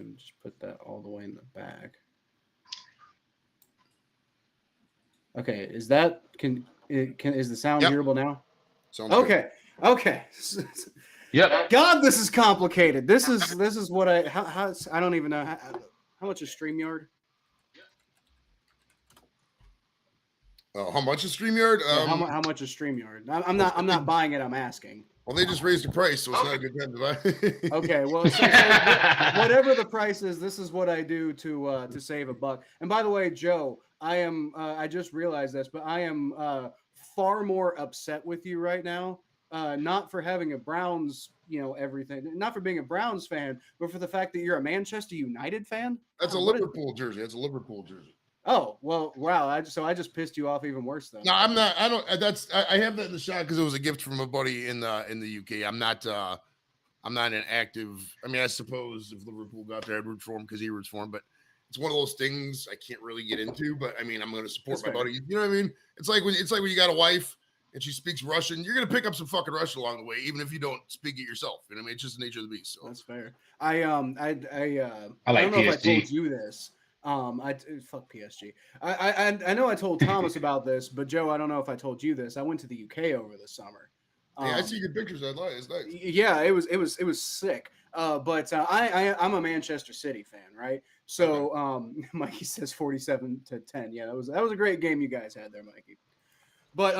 and just put that all the way in the back. Okay, is the sound Yep. hearable now? Sounds Okay. good. Okay. Yep. God, this is complicated. This is what I don't even know how much is StreamYard? How much is StreamYard? Yeah, how much is StreamYard? I'm not buying it. I'm asking. Well, they just raised the price, so it's not a good time to buy. Okay, well, so whatever the price is, this is what I do to save $1. And by the way, Joe, I am I just realized this, but I am far more upset with you right now. Not for having a Browns, everything, not for being a Browns fan, but for the fact that you're a Manchester United fan. That's a Liverpool jersey. That's a Liverpool jersey. Oh, well, wow. I just pissed you off even worse though. No, I'm not. I don't. I have that in the shot because it was a gift from a buddy in the UK. I'm not an active. I mean, I suppose if Liverpool got there, I'd root for him because he roots for him. But it's one of those things I can't really get into. But I mean, I'm going to support my buddy. You know what I mean? It's like when you got a wife and she speaks Russian, you're going to pick up some fucking Russian along the way, even if you don't speak it yourself. You know what I mean? It's just the nature of the beast. So that's fair. I like don't know PSG. if I told you this. Fuck PSG. I know I told Thomas about this, but Joe, I don't know if I told you this. I went to the UK over the summer. I see good pictures. I like it's nice. Yeah, it was sick. But I'm a Manchester City fan, right? So Mikey says 47-10. Yeah, that was a great game you guys had there, Mikey. But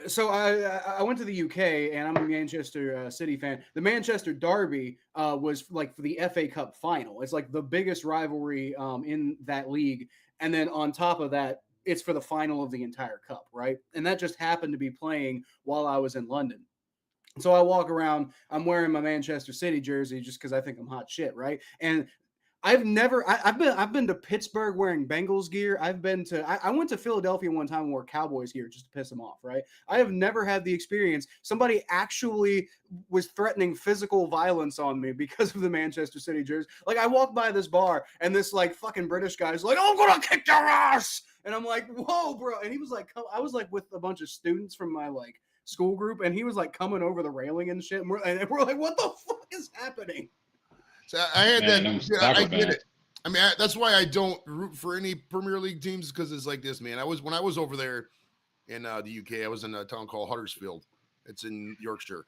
so I went to the UK and I'm a Manchester City fan. The Manchester Derby was like for the FA Cup final. It's like the biggest rivalry in that league. And then on top of that, it's for the final of the entire cup, right? And that just happened to be playing while I was in London. So I walk around, I'm wearing my Manchester City jersey just because I think I'm hot shit, right? And I've been to Pittsburgh wearing Bengals gear. I went to Philadelphia one time and wore Cowboys gear just to piss them off, right? I have never had the experience. Somebody actually was threatening physical violence on me because of the Manchester City jersey. Like I walked by this bar and this like fucking British guy's like, "I'm gonna kick your ass," and I'm like, "Whoa, bro!" And he was like, I was like with a bunch of students from my like school group, and he was like coming over the railing and shit, and we're like, "What the fuck is happening?" So I had I get it. I mean, that's why I don't root for any Premier League teams because it's like this, man. When I was over there in the UK, I was in a town called Huddersfield. It's in Yorkshire,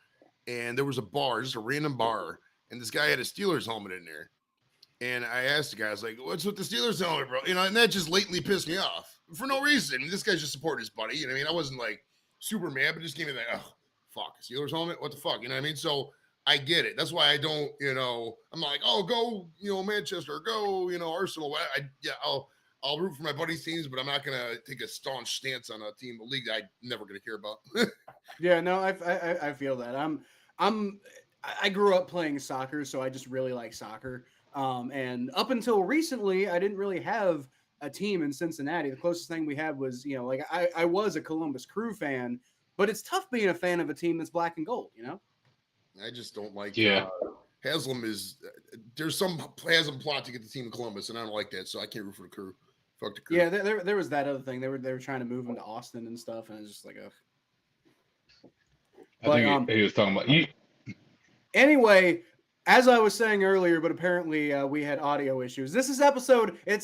and there was a bar, just a random bar, and this guy had a Steelers helmet in there. And I asked the guy, I was like, "What's with the Steelers helmet, bro?" And that just latently pissed me off for no reason. I mean, this guy just supported his buddy. You know what I mean? I wasn't like super mad, but just gave me like, "Oh, fuck, Steelers helmet? What the fuck?" You know what I mean? So I get it. That's why I don't, I'm like, "Oh, go, Manchester, go, Arsenal." I'll root for my buddies' teams, but I'm not gonna take a staunch stance on a team, a league that I'm never gonna care about. Yeah, no, I feel that. I grew up playing soccer, so I just really like soccer. And up until recently, I didn't really have a team in Cincinnati. The closest thing we had was, I was a Columbus Crew fan, but it's tough being a fan of a team that's black and gold, I just don't like. Yeah. Haslam there's some Haslam plot to get the team in Columbus, and I don't like that, so I can't root for the Crew. Fuck the Crew. Yeah, there was that other thing. They were trying to move him to Austin and stuff, and it's just like I think he was talking about you. Anyway, as I was saying earlier, but apparently we had audio issues. It's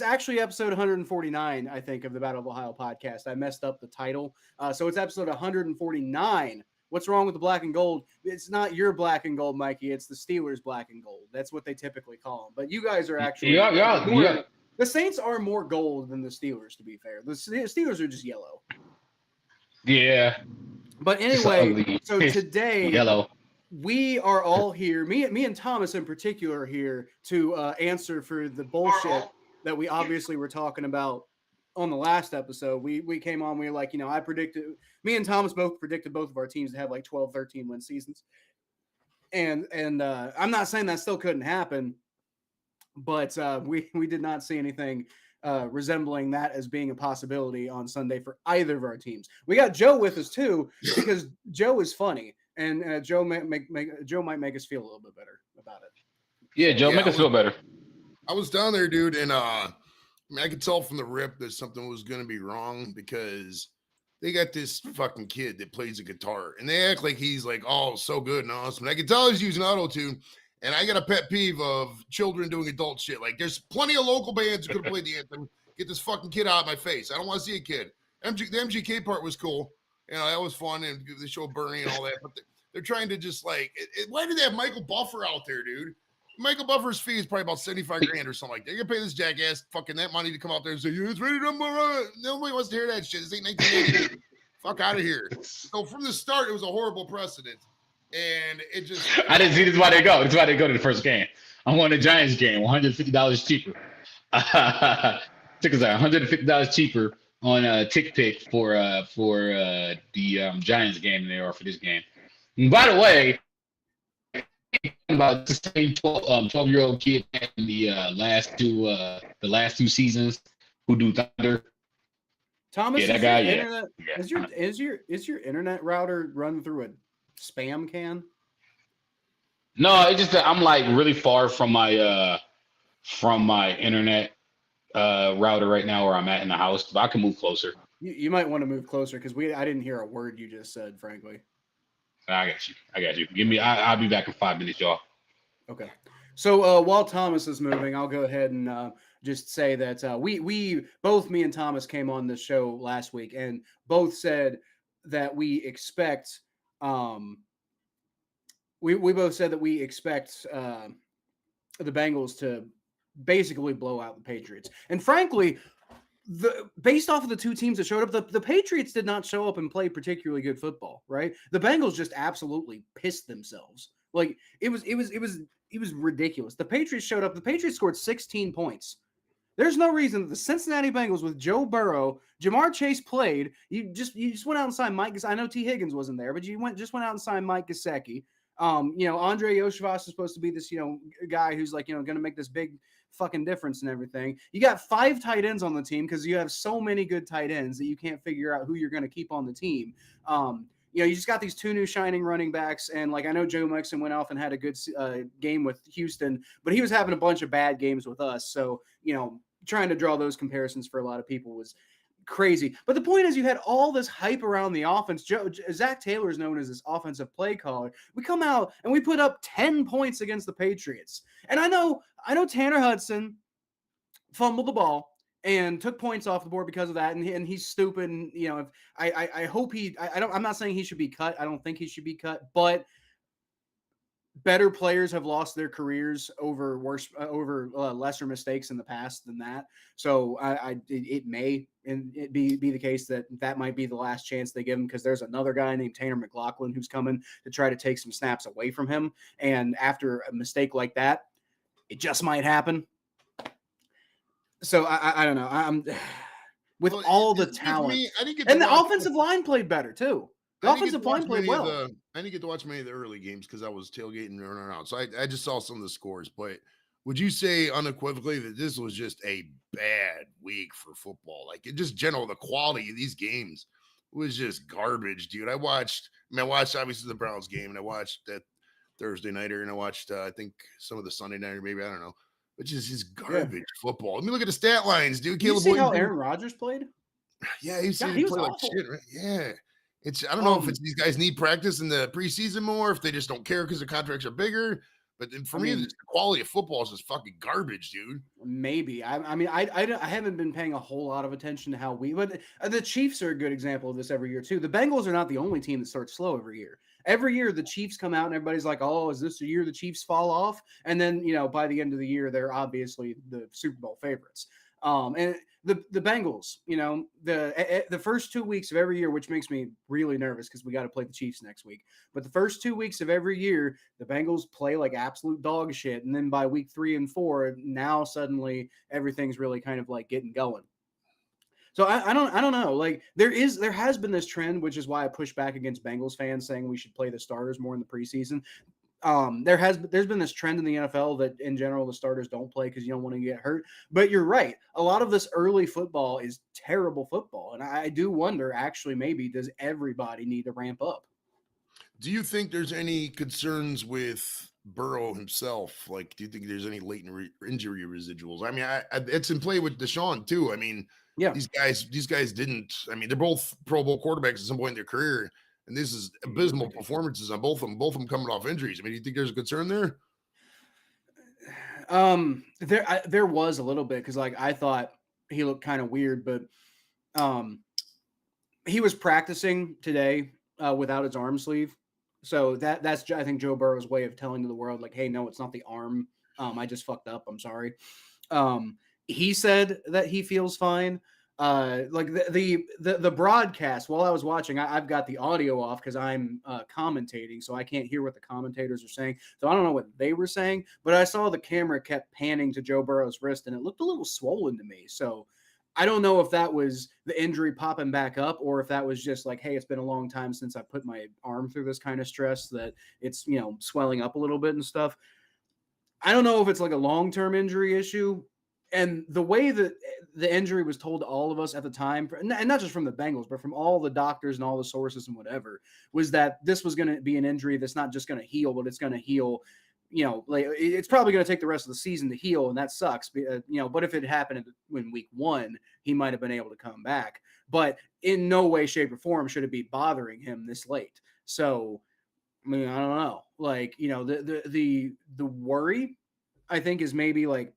actually episode 149, I think, of the Battle of Ohio podcast. I messed up the title. So it's episode 149. What's wrong with the black and gold? It's not your black and gold, Mikey. It's the Steelers black and gold. That's what they typically call them. But you guys are actually Yeah. The Saints are more gold than the Steelers, to be fair. The Steelers are just yellow. Yeah. But anyway, so today yellow. we are all here. Me and Thomas in particular are here to answer for the bullshit that we obviously were talking about on the last episode. We came on, we were like, me and Thomas both predicted both of our teams to have like 12, 13 win seasons. And I'm not saying that still couldn't happen, but we did not see anything resembling that as being a possibility on Sunday for either of our teams. We got Joe with us too, because Joe is funny, and Joe might make us feel a little bit better about it. Yeah, Joe, make us feel better. I was down there, dude, and I could tell from the rip that something was going to be wrong because they got this fucking kid that plays a guitar, and they act like he's like, oh, so good and awesome. And I could tell he's using auto-tune, And I got a pet peeve of children doing adult shit. Like, there's plenty of local bands who could have played the anthem. Get this fucking kid out of my face. I don't want to see a kid. The MGK part was cool. That was fun, and the show Bernie and all that. But they're trying to just like, why do they have Michael Buffer out there, dude? Michael Buffer's fee is probably about $75,000 or something like that. You're gonna pay this jackass fucking that money to come out there and say, yeah, it's ready to nobody wants to hear that shit. This ain't 1980. Fuck out of here. So from the start, it was a horrible precedent. And it just I didn't see this is why they go. This is why they go to the first game. I won the Giants game, $150 cheaper. Took us $150 cheaper on a tick pick for the Giants game than they are for this game. And by the way, about the same 12-year-old kid in the last two seasons who do Thunder. Thomas, yeah, that guy. Internet, is your internet router run through a spam can? No, it's just that I'm like really far from my internet router right now where I'm at in the house, but I can move closer. You might want to move closer because I didn't hear a word you just said, frankly. I got you. I'll be back in 5 minutes, y'all. Okay. So while Thomas is moving, I'll go ahead and just say that we both, me and Thomas, came on the show last week and both said that we expect we both said that we expect the Bengals to basically blow out the Patriots. And frankly, based off of the two teams that showed up, the Patriots did not show up and play particularly good football, right? The Bengals just absolutely pissed themselves. Like it was ridiculous. The Patriots showed up. The Patriots scored 16 points. There's no reason that the Cincinnati Bengals with Joe Burrow, Jamar Chase played. You just went out and signed Mike. I know T. Higgins wasn't there, but you went out and signed Mike Gesicki. Andre Yoshivas is supposed to be this, guy who's like, going to make this big fucking difference and everything. You got 5 tight ends on the team because you have so many good tight ends that you can't figure out who you're going to keep on the team. You just got these 2 new shining running backs. And like, I know Joe Mixon went off and had a good game with Houston, but he was having a bunch of bad games with us. So, trying to draw those comparisons for a lot of people was crazy. But the point is, you had all this hype around the offense. Zach Taylor is known as this offensive play caller. We come out and we put up 10 points against the Patriots. And I know Tanner Hudson fumbled the ball and took points off the board because of that. And he's stupid. And, I hope I'm not saying he should be cut. I don't think he should be cut, but better players have lost their careers over lesser mistakes in the past than that. So it may be the case that might be the last chance they give him, because there's another guy named Tanner McLaughlin who's coming to try to take some snaps away from him. And after a mistake like that, it just might happen. So I don't know. I'm with all the talent, and the offensive line played better too. The offensive line played well. I didn't get to watch many of the early games because I was tailgating and running around. So I just saw some of the scores. But would you say unequivocally that this was just a bad week for football? Like, it just general, the quality of these games was just garbage, dude. I watched obviously the Browns game, and I watched that Thursday nighter, and I watched I think some of the Sunday nighter, maybe, I don't know. But just garbage football. Let me look at the stat lines, dude. You see how Aaron Rodgers played? Yeah, he was play like shit, right? Yeah. I don't know if it's these guys need practice in the preseason more, if they just don't care because their contracts are bigger. But for me, the quality of football is just fucking garbage, dude. Maybe. I haven't been paying a whole lot of attention to but the Chiefs are a good example of this every year too. The Bengals are not the only team that starts slow every year. Every year the Chiefs come out and everybody's like, oh, is this the year the Chiefs fall off? And then, by the end of the year, they're obviously the Super Bowl favorites. And the Bengals, the first 2 weeks of every year, which makes me really nervous because we got to play the Chiefs next week. But the first 2 weeks of every year, the Bengals play like absolute dog shit. And then by week 3 and 4, now suddenly everything's really kind of like getting going. So I don't know. Like there has been this trend, which is why I push back against Bengals fans saying we should play the starters more in the preseason. There's been this trend in the NFL that in general the starters don't play because you don't want to get hurt. But you're right. A lot of this early football is terrible football. And I do wonder, actually, maybe does everybody need to ramp up? Do you think there's any concerns with Burrow himself? Like, do you think there's any latent injury residuals? I mean, it's in play with Deshaun too. I mean, yeah, these guys didn't. I mean, they're both Pro Bowl quarterbacks at some point in their career. And this is abysmal performances on both of them. Both of them coming off injuries. I mean, do you think there's a concern there? There was a little bit because like I thought he looked kind of weird, but he was practicing today without his arm sleeve, so that's I think Joe Burrow's way of telling to the world like, hey, no, it's not the arm. I just fucked up. I'm sorry. He said that he feels fine. Like the broadcast while I was watching, I've got the audio off because I'm commentating, so I can't hear what the commentators are saying. So I don't know what they were saying, but I saw the camera kept panning to Joe Burrow's wrist, and it looked a little swollen to me. So I don't know if that was the injury popping back up or if that was just like, hey, it's been a long time since I put my arm through this kind of stress that it's, swelling up a little bit and stuff. I don't know if it's like a long-term injury issue. And the way that the injury was told to all of us at the time, and not just from the Bengals, but from all the doctors and all the sources and whatever, was that this was going to be an injury that's not just going to heal, but it's going to heal. Like it's probably going to take the rest of the season to heal, and that sucks. But if it happened in week 1, he might have been able to come back. But in no way, shape, or form should it be bothering him this late. So, I mean, I don't know. Like, the worry, I think, is maybe like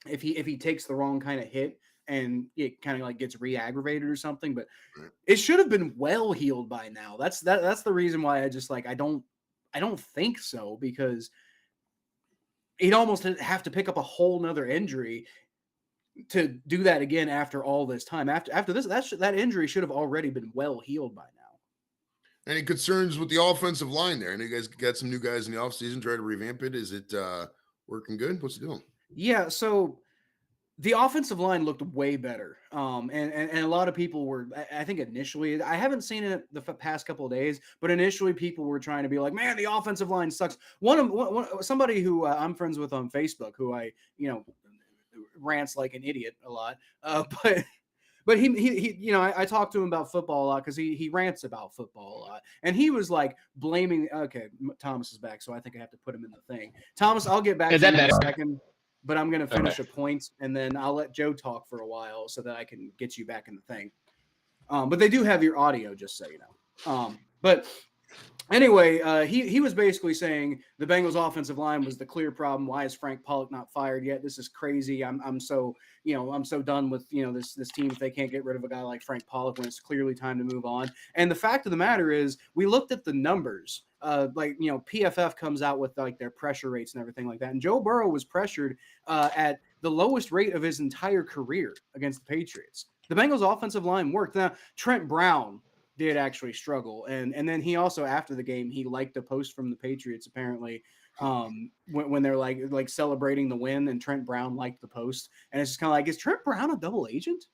if he takes the wrong kind of hit and it kind of like gets re-aggravated or something. But it should have been well healed by now. That's the reason why I just like I don't think so, because he'd almost have to pick up a whole nother injury to do that again after all this time. After this, that injury should have already been well healed by now. Any concerns with the offensive line there? And you guys got some new guys in the offseason, try to revamp it. Is it working good? What's it doing? Yeah, so the offensive line looked way better. And a lot of people were, I think initially, I haven't seen it the past couple of days, but initially people were trying to be like, man, the offensive line sucks. Somebody who I'm friends with on Facebook, who I, rants like an idiot a lot. But he I talked to him about football a lot because he rants about football a lot. And he was like blaming, okay, Thomas is back, so I think I have to put him in the thing. Thomas, I'll get back to you in a second. But I'm going to finish a point, and then I'll let Joe talk for a while so that I can get you back in the thing. But they do have your audio, just so you know. But anyway, he was basically saying the Bengals offensive line was the clear problem. Why is Frank Pollock not fired yet? This is crazy. I'm so done with this team if they can't get rid of a guy like Frank Pollock when it's clearly time to move on. And the fact of the matter is, we looked at the numbers. PFF comes out with like their pressure rates and everything like that. And Joe Burrow was pressured at the lowest rate of his entire career against the Patriots. The Bengals offensive line worked. Now, Trent Brown did actually struggle. And then he also, after the game, he liked a post from the Patriots, apparently, when they're like celebrating the win, and Trent Brown liked the post. And it's just kind of like, is Trent Brown a double agent?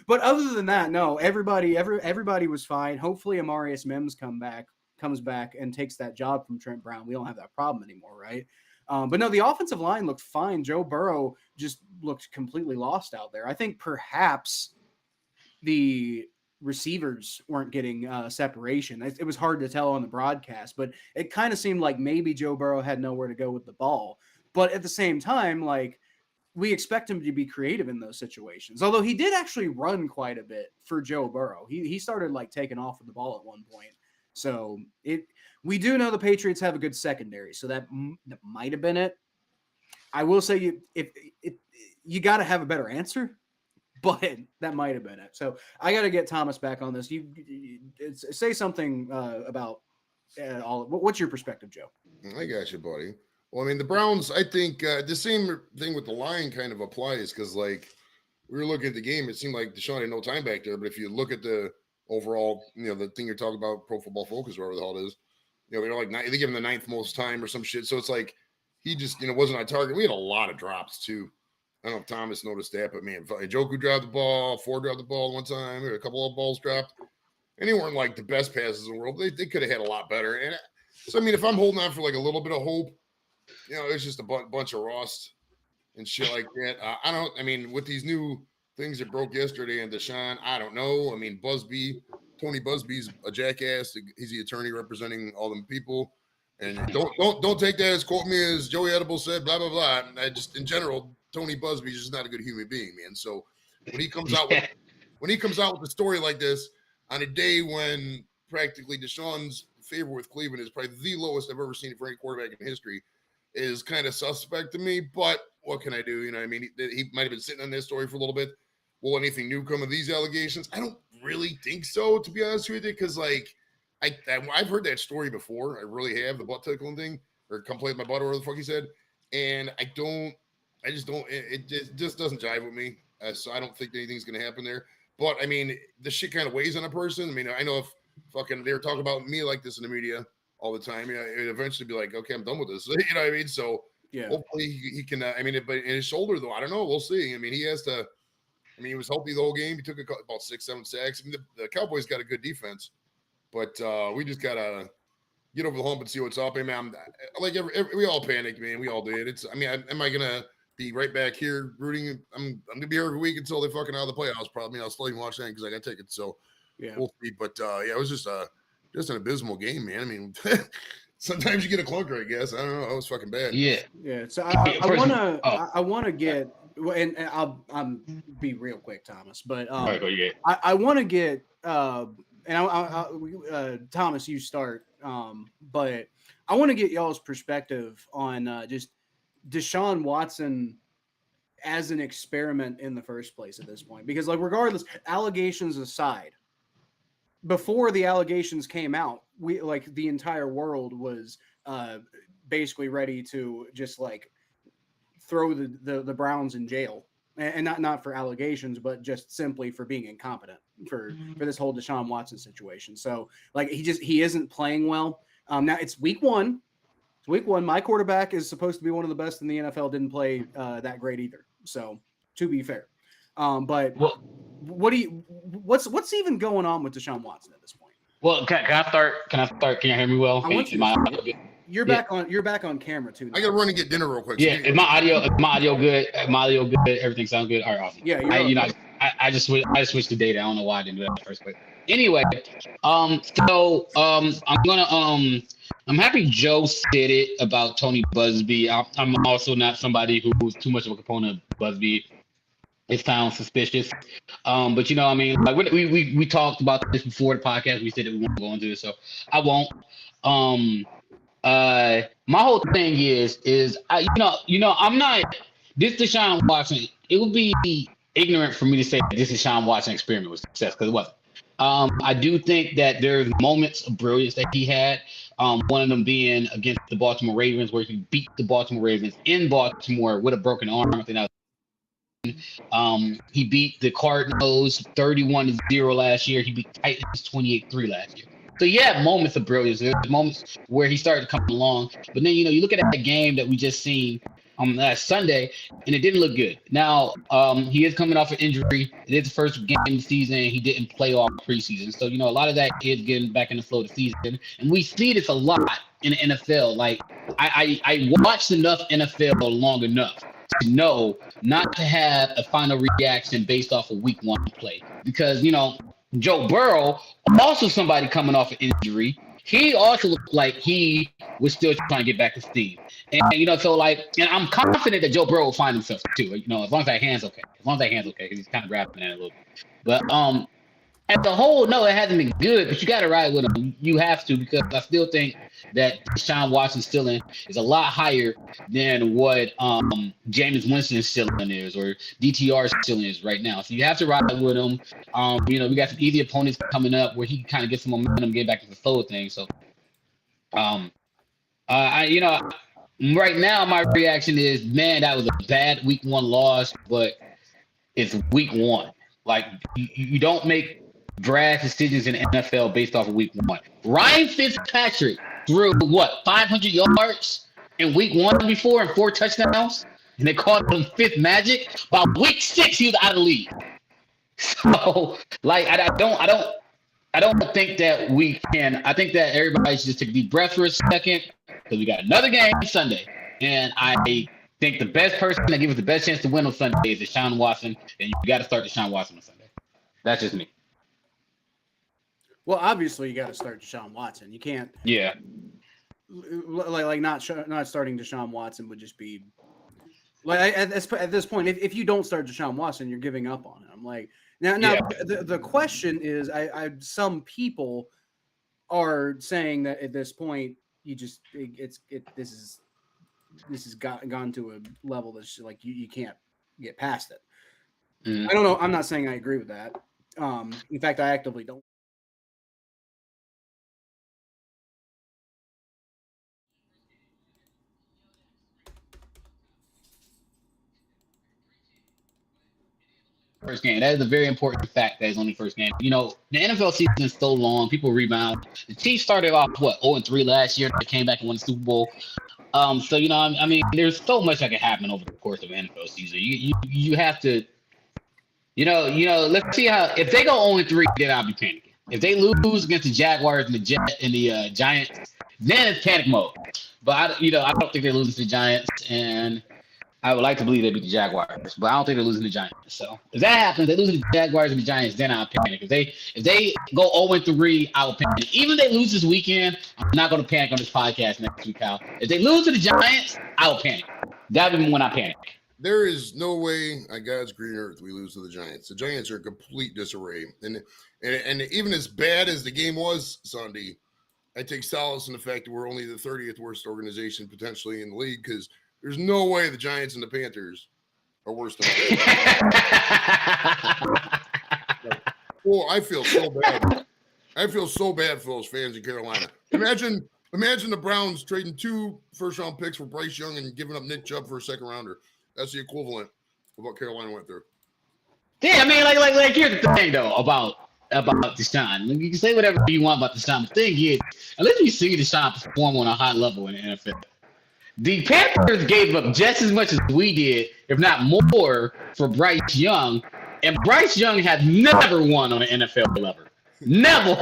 But other than that, no, everybody was fine. Hopefully Amarius Mims comes back and takes that job from Trent Brown. We don't have that problem anymore, right? But no, the offensive line looked fine. Joe Burrow just looked completely lost out there. I think perhaps the receivers weren't getting separation. It was hard to tell on the broadcast, but it kind of seemed like maybe Joe Burrow had nowhere to go with the ball. But at the same time, like, we expect him to be creative in those situations. Although he did actually run quite a bit for Joe Burrow. He started like taking off with the ball at one point. So we do know the Patriots have a good secondary, so that might have been it. I will say you got to have a better answer, but that might have been it. So I got to get Thomas back on this. You say something about what's your perspective, Joe? I got you, buddy. Well, I mean, the Browns, I think the same thing with the line kind of applies because, like, we were looking at the game. It seemed like Deshaun had no time back there. But if you look at the overall, the thing you're talking about, Pro Football Focus, whatever the hell it is, they're like, they give him the 9th most time or some shit. So it's like he just, wasn't on target. We had a lot of drops, too. I don't know if Thomas noticed that, but, man, Njoku dropped the ball. Ford dropped the ball one time. There were a couple of balls dropped. And they weren't, like, the best passes in the world. They could have had a lot better. And so, I mean, if I'm holding on for, like, a little bit of hope, it's just a bunch of rust and shit like that. I mean, with these new things that broke yesterday and Deshaun, I don't know. I mean, Tony Busby's a jackass. He's the attorney representing all them people. And don't take that as quote me as Joey Edible said, blah, blah, blah. I just, in general, Tony Busby's just not a good human being, man. So when he comes out with a story like this on a day when practically Deshaun's favor with Cleveland is probably the lowest I've ever seen for any quarterback in history, is kind of suspect to me. But what can I do? You know, I mean, he might have been sitting on this story for a little bit. Will anything new come of these allegations? I don't really think so, to be honest with you, because like I've heard that story before. I really have, the butt tickling thing, or come play with my butt, or whatever the fuck he said. And I just don't. It just doesn't jive with me. So I don't think anything's going to happen there. But I mean, the shit kind of weighs on a person. I mean, I know if fucking they were talking about me like this in the media all the time, you know, it would eventually be like, okay, I'm done with this. You know what I mean? So yeah, hopefully he can. I mean, but in his shoulder though, I don't know. We'll see. I mean, he has to. I mean, he was healthy the whole game. He took about 6-7 sacks. I mean, the Cowboys got a good defense, but we just gotta get over the hump and see what's up. I mean, we all panicked, man. We all did. I mean, am I gonna be right back here rooting? I'm gonna be here every week until they fucking out of the playoffs. Probably. I'll still even watch that because I got tickets. So yeah, we'll see. But yeah, it was just an abysmal game, man. I mean, sometimes you get a clunker, I guess. I don't know. That was fucking bad. Yeah. So I wanna get, and I'll be real quick, Thomas. But I want to get and Thomas, you start. But I want to get y'all's perspective on just Deshaun Watson as an experiment in the first place at this point, because like regardless, allegations aside, before the allegations came out, we like the entire world was basically ready to just like throw the Browns in jail, and not for allegations, but just simply for being incompetent for this whole Deshaun Watson situation. So like he isn't playing well. Now it's week one. It's week one. My quarterback is supposed to be one of the best in the NFL. Didn't play that great either. So to be fair, but what's even going on with Deshaun Watson at this point? Well, can I start? Can you hear me well? I want you You're back on camera too now. I gotta run and get dinner real quick. Yeah, is my audio good? Everything sounds good. All right, awesome. Yeah, I just switched the data. I don't know why I didn't do that first, but anyway, I'm happy Joe said it about Tony Busby. I'm also not somebody who's too much of a component of Busby. It sounds suspicious, but you know, I mean, like we talked about this before the podcast. We said that we won't go into it, so I won't. My whole thing is I'm not this Deshaun Watson. It would be ignorant for me to say this Deshaun Watson experiment was success, because it wasn't. I do think that there's moments of brilliance that he had. One of them being against the Baltimore Ravens, where he beat the Baltimore Ravens in Baltimore with a broken arm. I think that was, he beat the Cardinals 31-0 last year. He beat Titans 28-3 last year. So he had moments of brilliance. There's moments where he started to come along. But then, you look at that game that we just seen last Sunday, and it didn't look good. Now, he is coming off an injury. It is the first game of the season. He didn't play all preseason. So, a lot of that is getting back in the flow of the season. And we see this a lot in the NFL. Like, I watched enough NFL long enough to know not to have a final reaction based off of week one play. Because, Joe Burrow, also somebody coming off an injury, he also looked like he was still trying to get back to steam. And, and I'm confident that Joe Burrow will find himself too, as long as that hand's okay. As long as that hand's okay, because he's kind of grabbing at it a little bit. But as a whole, no, it hasn't been good, but you got to ride with him. You have to, because I still think that Deshaun Watson's ceiling is a lot higher than what Jameis Winston's ceiling is, or DTR's ceiling is right now. So you have to ride with him. We got some easy opponents coming up where he can kind of get some momentum, get back to the flow of things. So, right now my reaction is, man, that was a bad week one loss, but it's week one. Like, you don't make brass decisions in the NFL based off of week one. Ryan Fitzpatrick threw 500 yards in week one before and 4 touchdowns, and they called him fifth magic. By week 6, he was out of the league. So, like, I don't think that we can. I think that everybody should just take a deep breath for a second, because we got another game Sunday, and I think the best person that gives us the best chance to win on Sunday is Deshaun Watson, and you got to start Deshaun Watson on Sunday. That's just me. Well, obviously you got to start Deshaun Watson. You can't. Yeah. Like not starting Deshaun Watson would just be like at this point. If you don't start Deshaun Watson, you're giving up on him. Like now the question is, some people are saying that at this point this is this has gone to a level that's like you can't get past it. Mm. I don't know. I'm not saying I agree with that. In fact, I actively don't. First game. That is a very important fact. That is only first game. You know, the NFL season is so long. People rebound. The Chiefs started off 0-3 last year. They came back and won the Super Bowl. So you know, I mean, there's so much that can happen over the course of an NFL season. You have to, you know. Let's see how if they go 0-3, then I'll be panicking. If they lose against the Jaguars and the Giants, then it's panic mode. But I don't think they're losing to the Giants, and I would like to believe they beat the Jaguars, but I don't think they're losing the Giants. So if that happens, they lose the Jaguars and the Giants, then I'll panic. If they go 0-3, I will panic. Even if they lose this weekend, I'm not going to panic on this podcast next week, Kyle. If they lose to the Giants, I will panic. That'll be when I panic. There is no way on God's green earth we lose to the Giants. The Giants are in complete disarray. And even as bad as the game was Sunday, I take solace in the fact that we're only the 30th worst organization potentially in the league because there's no way the Giants and the Panthers are worse than the Oh, I feel so bad. I feel so bad for those fans in Carolina. Imagine the Browns trading 2 first-round picks for Bryce Young and giving up Nick Chubb for a second-rounder. That's the equivalent of what Carolina went through. Yeah, I mean, like here's the thing though about Deshaun. You can say whatever you want about Deshaun. The thing is, at least you see Deshaun perform on a high level in the NFL. The Panthers gave up just as much as we did, if not more, for Bryce Young. And Bryce Young had never won on an NFL level. Never.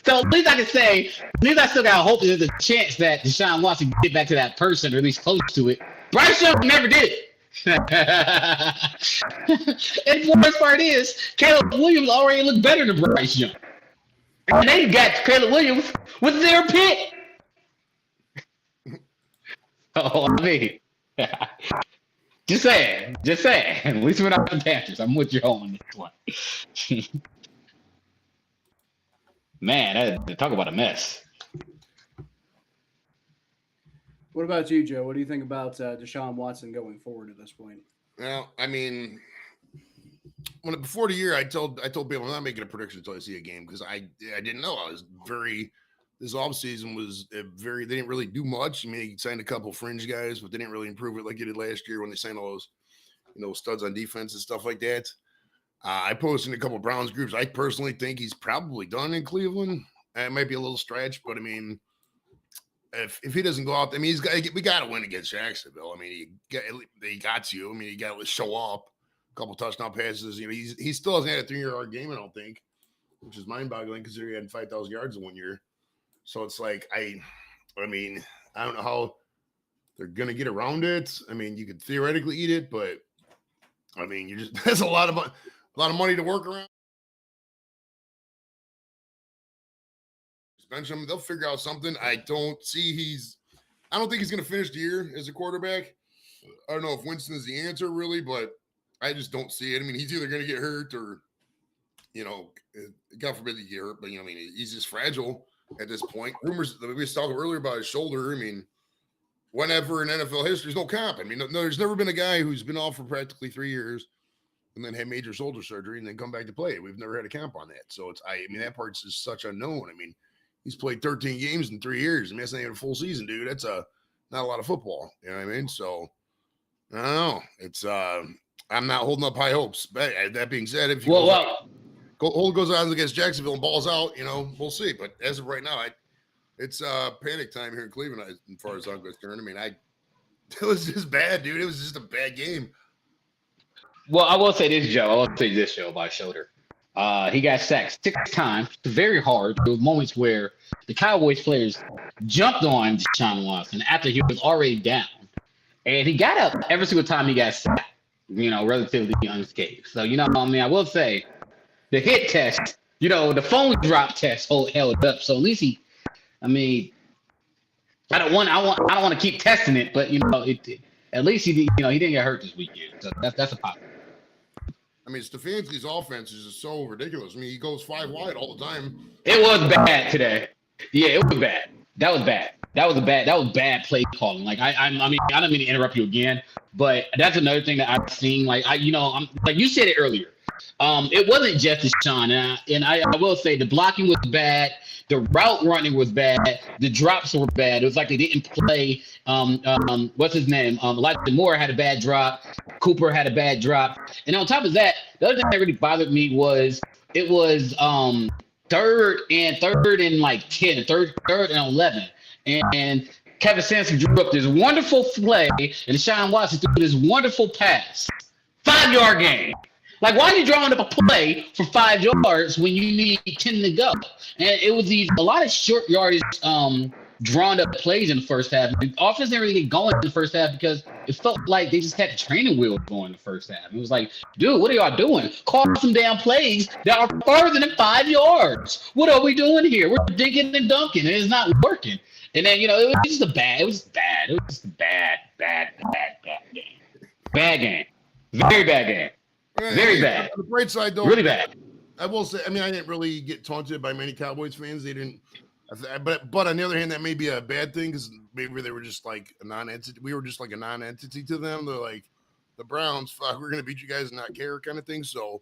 So at least I can say, at least I still got hope that there's a chance that Deshaun wants to get back to that person, or at least close to it. Bryce Young never did it. And the worst part is, Caleb Williams already looked better than Bryce Young. And they got Caleb Williams with their pick. Oh, I mean, just saying. At least we're not the Panthers. I'm with you on this one. Man, talk about a mess. What about you, Joe? What do you think about Deshaun Watson going forward at this point? Well, I mean, before the year, I told people I'm not making a prediction until I see a game because I didn't know. I was this offseason was they didn't really do much. I mean, they signed a couple fringe guys, but they didn't really improve it like they did last year when they signed all those, studs on defense and stuff like that. I posted in a couple of Browns groups. I personally think he's probably done in Cleveland. It might be a little stretch, but I mean, if he doesn't go out, I mean, we got to win against Jacksonville. I mean, he got to. I mean, he got to show up. A couple touchdown passes. He still hasn't had a 300-yard game, I don't think, which is mind-boggling considering he had 5,000 yards in 1 year. So it's like I mean, I don't know how they're gonna get around it. I mean, you could theoretically eat it, but I mean, that's a lot of money to work around. Bench him, they'll figure out something. I don't think he's gonna finish the year as a quarterback. I don't know if Winston is the answer really, but I just don't see it. I mean, he's either gonna get hurt or, God forbid he get hurt, but I mean, he's just fragile at this point. Rumors that we were talking earlier about his shoulder. I mean, whenever in NFL history, there's no comp. I mean, no, there's never been a guy who's been off for practically 3 years and then had major shoulder surgery and then come back to play. We've never had a comp on that. So I mean, that part's just such unknown. I mean, he's played 13 games in 3 years. I mean, that's not even a full season, dude. That's not a lot of football. You know what I mean? So I don't know. It's I'm not holding up high hopes. But that being said, if you goes out against Jacksonville and balls out, we'll see. But as of right now, it's panic time here in Cleveland as far as I'm concerned. I mean, it was just bad, dude. It was just a bad game. Well, I will say this, Joe. I will say this, Joe, about shoulder. He got sacked 6 times. Very hard. There were moments where the Cowboys players jumped on Deshaun Watson after he was already down. And he got up every single time he got sacked, relatively unscathed. So, I will say the hit test, the phone drop test held up. So at least I don't want to keep testing it, but at least he didn't get hurt this weekend. So that's a positive. I mean, Stefanski's offense is just so ridiculous. I mean, he goes 5 wide all the time. It was bad today. Yeah, it was bad. That was bad. That was bad play calling. Like I mean, I don't mean to interrupt you again, but that's another thing that I've seen. Like I'm like you said it earlier. It wasn't just Deshaun, and I will say the blocking was bad, the route running was bad, the drops were bad. It was like they didn't play. What's his name? Elijah Moore had a bad drop. Cooper had a bad drop, and on top of that, the other thing that really bothered me was it was third and like 10, third and 11. And Kevin Sampson drew up this wonderful play, and Deshaun Watson threw this wonderful pass. 5-yard game. Like, why are you drawing up a play for 5 yards when you need 10 to go? And it was a lot of short yardage drawn up plays in the first half. The offense didn't really get going in the first half because it felt like they just had the training wheels going in the first half. It was like, dude, what are y'all doing? Call some damn plays that are further than 5 yards. What are we doing here? We're dinking and dunking, and it's not working. And then, it was just it was bad. It was just a bad game. Bad game. Very bad game. Very bad. On the bright side, though, really bad. I will say, I mean, I didn't really get taunted by many Cowboys fans. They didn't, but on the other hand, that may be a bad thing because maybe they were just like a non-entity. We were just like a non-entity to them. They're like, the Browns, fuck, we're going to beat you guys and not care kind of thing. So,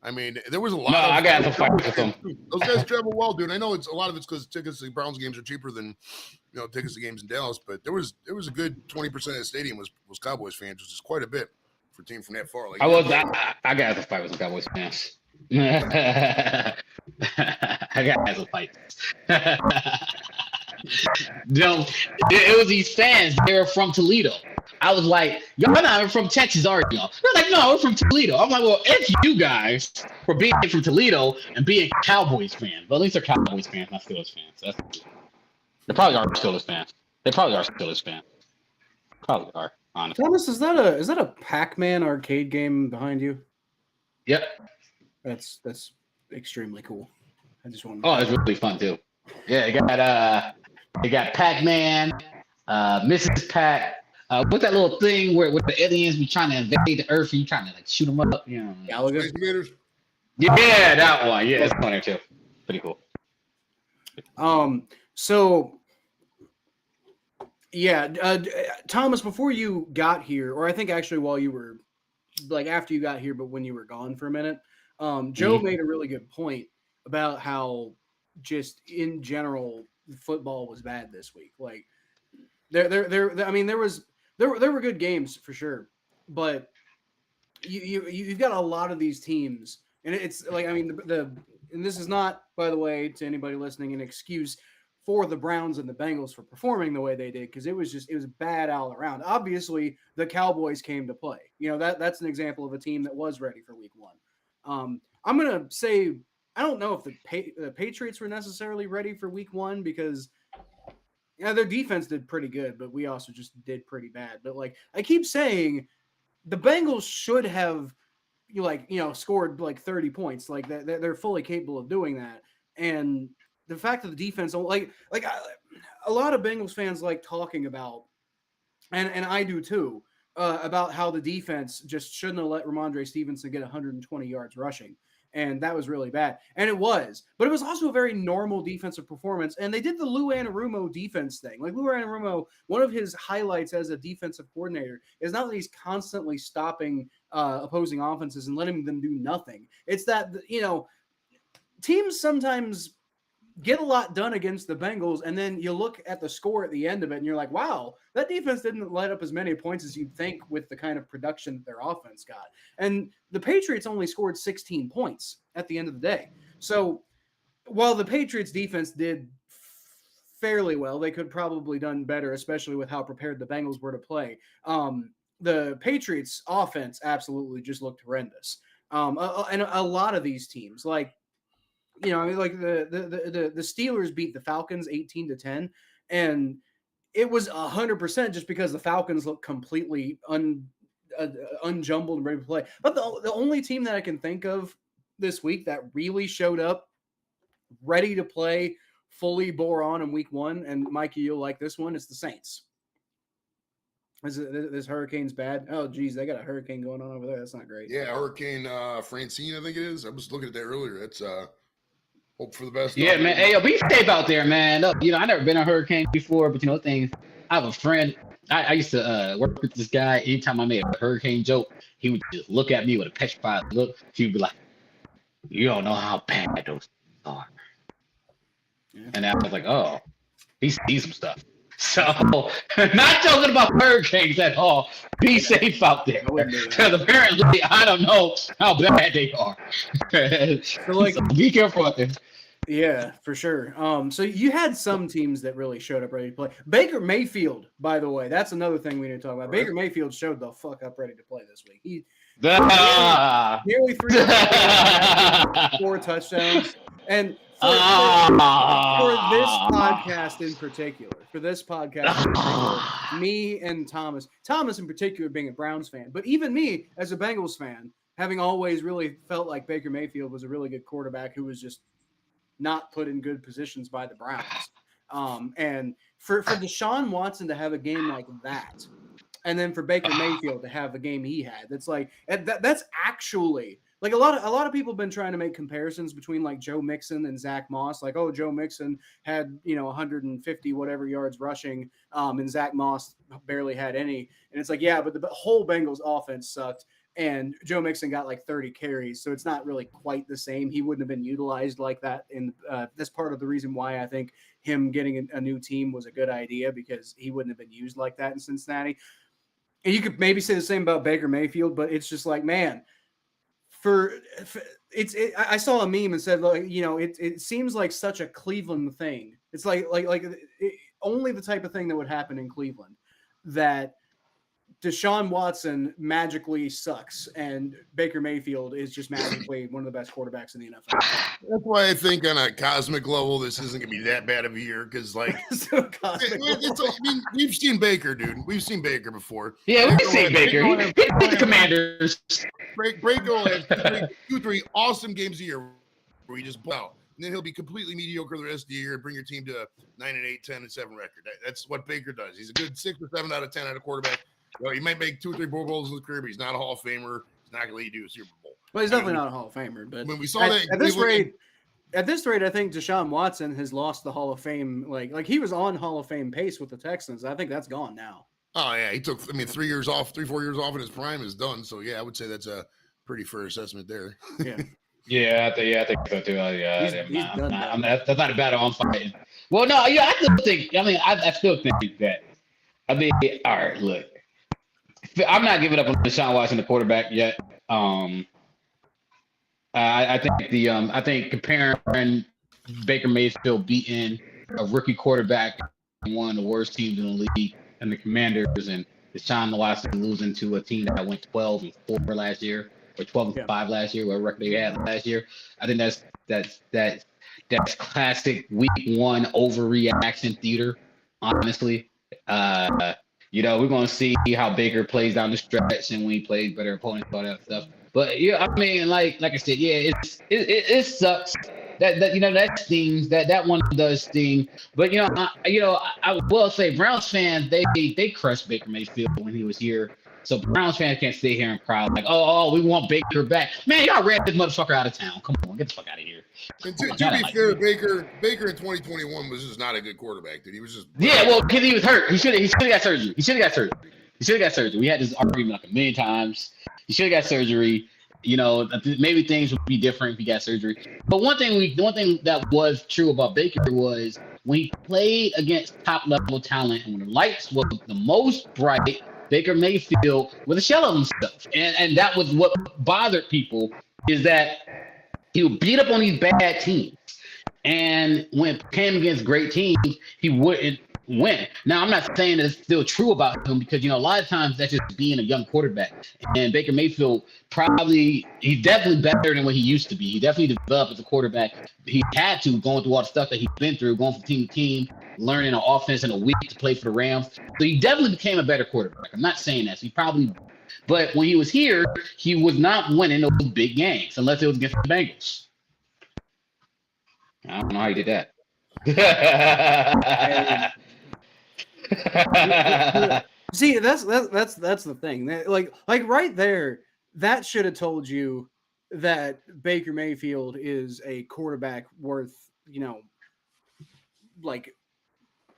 I mean, there was a lot. I got to fight with them. Those guys travel well, dude. I know a lot of it's because tickets to Browns games are cheaper than, tickets to games in Dallas. But there was a good 20% of the stadium was Cowboys fans, which is quite a bit for a team from that far. Like I got to fight with some Cowboys fans. I got to fight. It was these fans. They were from Toledo. I was like, y'all not even from Texas, are y'all? They're like, no, we're from Toledo. I'm like, well, if you guys were being from Toledo and being Cowboys fans, but at least they're Cowboys fans, not Steelers fans. They probably are Steelers fans. Probably are, honestly. Thomas, is that a Pac-Man arcade game behind you? Yep. That's extremely cool. I just want. Oh, it's really fun too. Yeah, you got Pac-Man, Mrs. Pac. What's that little thing where the aliens be trying to invade the Earth and you trying to like shoot them up? Gallagher. Yeah, that one. Yeah, that's funny too. Pretty cool. So. Yeah, Thomas, before you got here, or I think actually while you were, like after you got here, but when you were gone for a minute, Joe made a really good point about how just in general football was bad this week. Like there were good games for sure, but you've got a lot of these teams, and it's like, I mean, and this is not, by the way, to anybody listening, an excuse for the Browns and the Bengals for performing the way they did, because it was bad all around. Obviously, the Cowboys came to play. That's an example of a team that was ready for week 1. I'm gonna say I don't know if the Patriots were necessarily ready for week 1 because their defense did pretty good, but we also just did pretty bad. But like I keep saying, the Bengals should have scored like 30 points. Like they're fully capable of doing that, and the fact that the defense, a lot of Bengals fans like talking about, and I do too, about how the defense just shouldn't have let Ramondre Stevenson get 120 yards rushing. And that was really bad. And it was. But it was also a very normal defensive performance. And they did the Lou Anarumo defense thing. Like Lou Anarumo, one of his highlights as a defensive coordinator is not that he's constantly stopping opposing offenses and letting them do nothing. It's that, teams sometimes get a lot done against the Bengals, and then you look at the score at the end of it, and you're like, wow, that defense didn't let up as many points as you'd think with the kind of production that their offense got. And the Patriots only scored 16 points at the end of the day. So while the Patriots defense did fairly well, they could probably done better, especially with how prepared the Bengals were to play. The Patriots offense absolutely just looked horrendous. And a lot of these teams, like, the Steelers beat the Falcons 18-10, and it was 100% just because the Falcons looked completely unjumbled and ready to play. But the only team that I can think of this week that really showed up ready to play, fully bore on in week 1, and Mikey, you'll like this one, it's the Saints. This hurricane's bad. Oh, geez, they got a hurricane going on over there. That's not great. Yeah, Hurricane Francine, I think it is. I was looking at that earlier. That's Hope for the best. Yeah, man. Hey, yo, be safe out there, man. Look, I never been in a hurricane before, but things. I have a friend. I used to work with this guy. Anytime I made a hurricane joke, he would just look at me with a petrified look. He would be like, "You don't know how bad those are." Yeah. And I was like, "Oh, he sees some stuff." So, not joking about hurricanes at all. Be safe out there. Because apparently, I don't know how bad they are. So be careful out there. Yeah, for sure. So you had some teams that really showed up ready to play. Baker Mayfield, by the way, that's another thing we need to talk about. Right. Baker Mayfield showed the fuck up ready to play this week. He nearly 4 touchdowns. And for this podcast in particular, me and Thomas in particular being a Browns fan, but even me as a Bengals fan, having always really felt like Baker Mayfield was a really good quarterback who was just not put in good positions by the Browns. And for Deshaun Watson to have a game like that, and then for Baker Mayfield to have the game he had, that's actually like a lot of people have been trying to make comparisons between like Joe Mixon and Zach Moss. Like, oh, Joe Mixon had 150 whatever yards rushing, and Zach Moss barely had any. And it's like, yeah, but the whole Bengals offense sucked. And Joe Mixon got like 30 carries, so it's not really quite the same. He wouldn't have been utilized like that. And that's part of the reason why I think him getting a new team was a good idea, because he wouldn't have been used like that in Cincinnati. And you could maybe say the same about Baker Mayfield, but it's just like, man, I saw a meme and said, like, it seems like such a Cleveland thing. It's like only the type of thing that would happen in Cleveland, that Deshaun Watson magically sucks and Baker Mayfield is just magically one of the best quarterbacks in the NFL. That's why I think on a cosmic level, this isn't going to be that bad of a year, because we've seen Baker, dude. We've seen Baker before. Yeah, we've seen Baker. He's the Commanders. Baker will have 2-3 awesome games a year where he just blow out. And then he'll be completely mediocre the rest of the year and bring your team to 9-8, 10-7 record. That's what Baker does. He's a good 6 or 7 out of 10 out of quarterback. Well, he might make 2 or 3 Pro Bowls in his career, but he's not a Hall of Famer. He's not going to lead you to a Super Bowl. Well, he's definitely not a Hall of Famer. But when we saw that at this rate, I think Deshaun Watson has lost the Hall of Fame. Like he was on Hall of Fame pace with the Texans. I think that's gone now. Oh yeah, he took 3 years off, 4 years off, and his prime is done. So yeah, I would say that's a pretty fair assessment there. Yeah. I think so too. That's not a battle I'm fighting. Well, no, I still think. I still think that. All right, look. I'm not giving up on Deshaun Watson, the quarterback, yet. I think comparing Baker Mayfield beating a rookie quarterback, one of the worst teams in the league, and the Commanders, and Deshaun Watson losing to a team that went 12-4 last year, or 12-5 last year, whatever record they had last year. I think that's classic week one overreaction theater, honestly. We're going to see how Baker plays down the stretch and when he plays better opponents, all that stuff. But yeah, like I said, yeah, it sucks. That stings. That one does sting. But I will say Browns fans, they crushed Baker Mayfield when he was here. So Browns fans can't sit here and cry like, oh, we want Baker back. Man, y'all ran this motherfucker out of town. Come on, get the fuck out of here. And to be fair, Baker in 2021 was just not a good quarterback, dude. He was just because he was hurt. He should have got surgery. We had this argument like a million times. He should have got surgery. Maybe things would be different if he got surgery. But one thing that was true about Baker was when he played against top level talent and when the lights were the most bright, Baker Mayfield was a shell of himself. And that was what bothered people, is that he would beat up on these bad teams. And when it came against great teams, he wouldn't win. Now, I'm not saying that it's still true about him, because, a lot of times that's just being a young quarterback. And Baker Mayfield he's definitely better than what he used to be. He definitely developed as a quarterback. He had to, going through all the stuff that he's been through, going from team to team, learning an offense in a week to play for the Rams. So he definitely became a better quarterback. I'm not saying that. But when he was here, he was not winning those big games unless it was against the Bengals. I don't know how he did that. See, that's the thing. Like right there, that should have told you that Baker Mayfield is a quarterback worth, like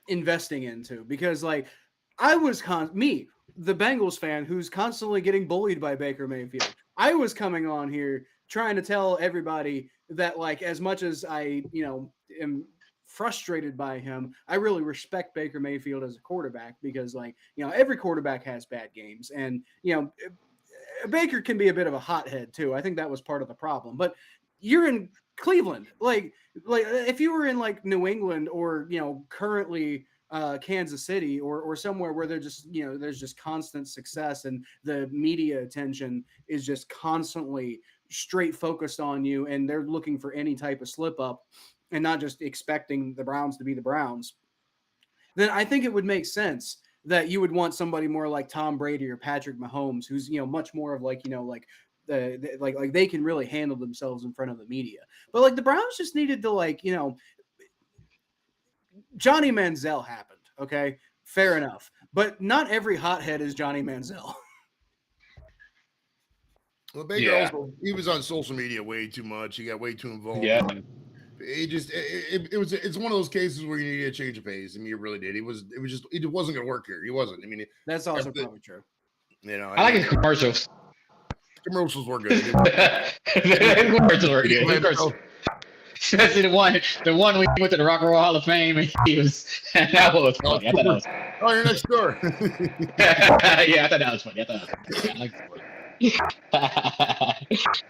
investing into, because like I was the Bengals fan who's constantly getting bullied by Baker Mayfield. I was coming on here trying to tell everybody that, like, as much as I, am frustrated by him, I really respect Baker Mayfield as a quarterback, because, like, every quarterback has bad games, and Baker can be a bit of a hothead too. I think that was part of the problem. But you're in Cleveland, like if you were in like New England, or currently Kansas City, or somewhere where they're just there's just constant success, and the media attention is just constantly straight focused on you, and they're looking for any type of slip up, and not just expecting the Browns to be the Browns, then I think it would make sense that you would want somebody more like Tom Brady or Patrick Mahomes, who's much more of like like they can really handle themselves in front of the media. But like the Browns just needed to, like, Johnny Manziel happened, okay, fair enough, but not every hothead is Johnny Manziel. Well, Baker also, he was on social media way too much. He got way too involved. Yeah. It's one of those cases where you need a change of pace. I mean, it really did. It wasn't going to work here. He wasn't. I mean, that's also probably true. I like his commercials. Commercials were good. Commercials were good. Especially the one we went to the Rock and Roll Hall of Fame, and he was, that was funny. I thought that was funny. Oh, you're next door. Yeah, I thought that was funny.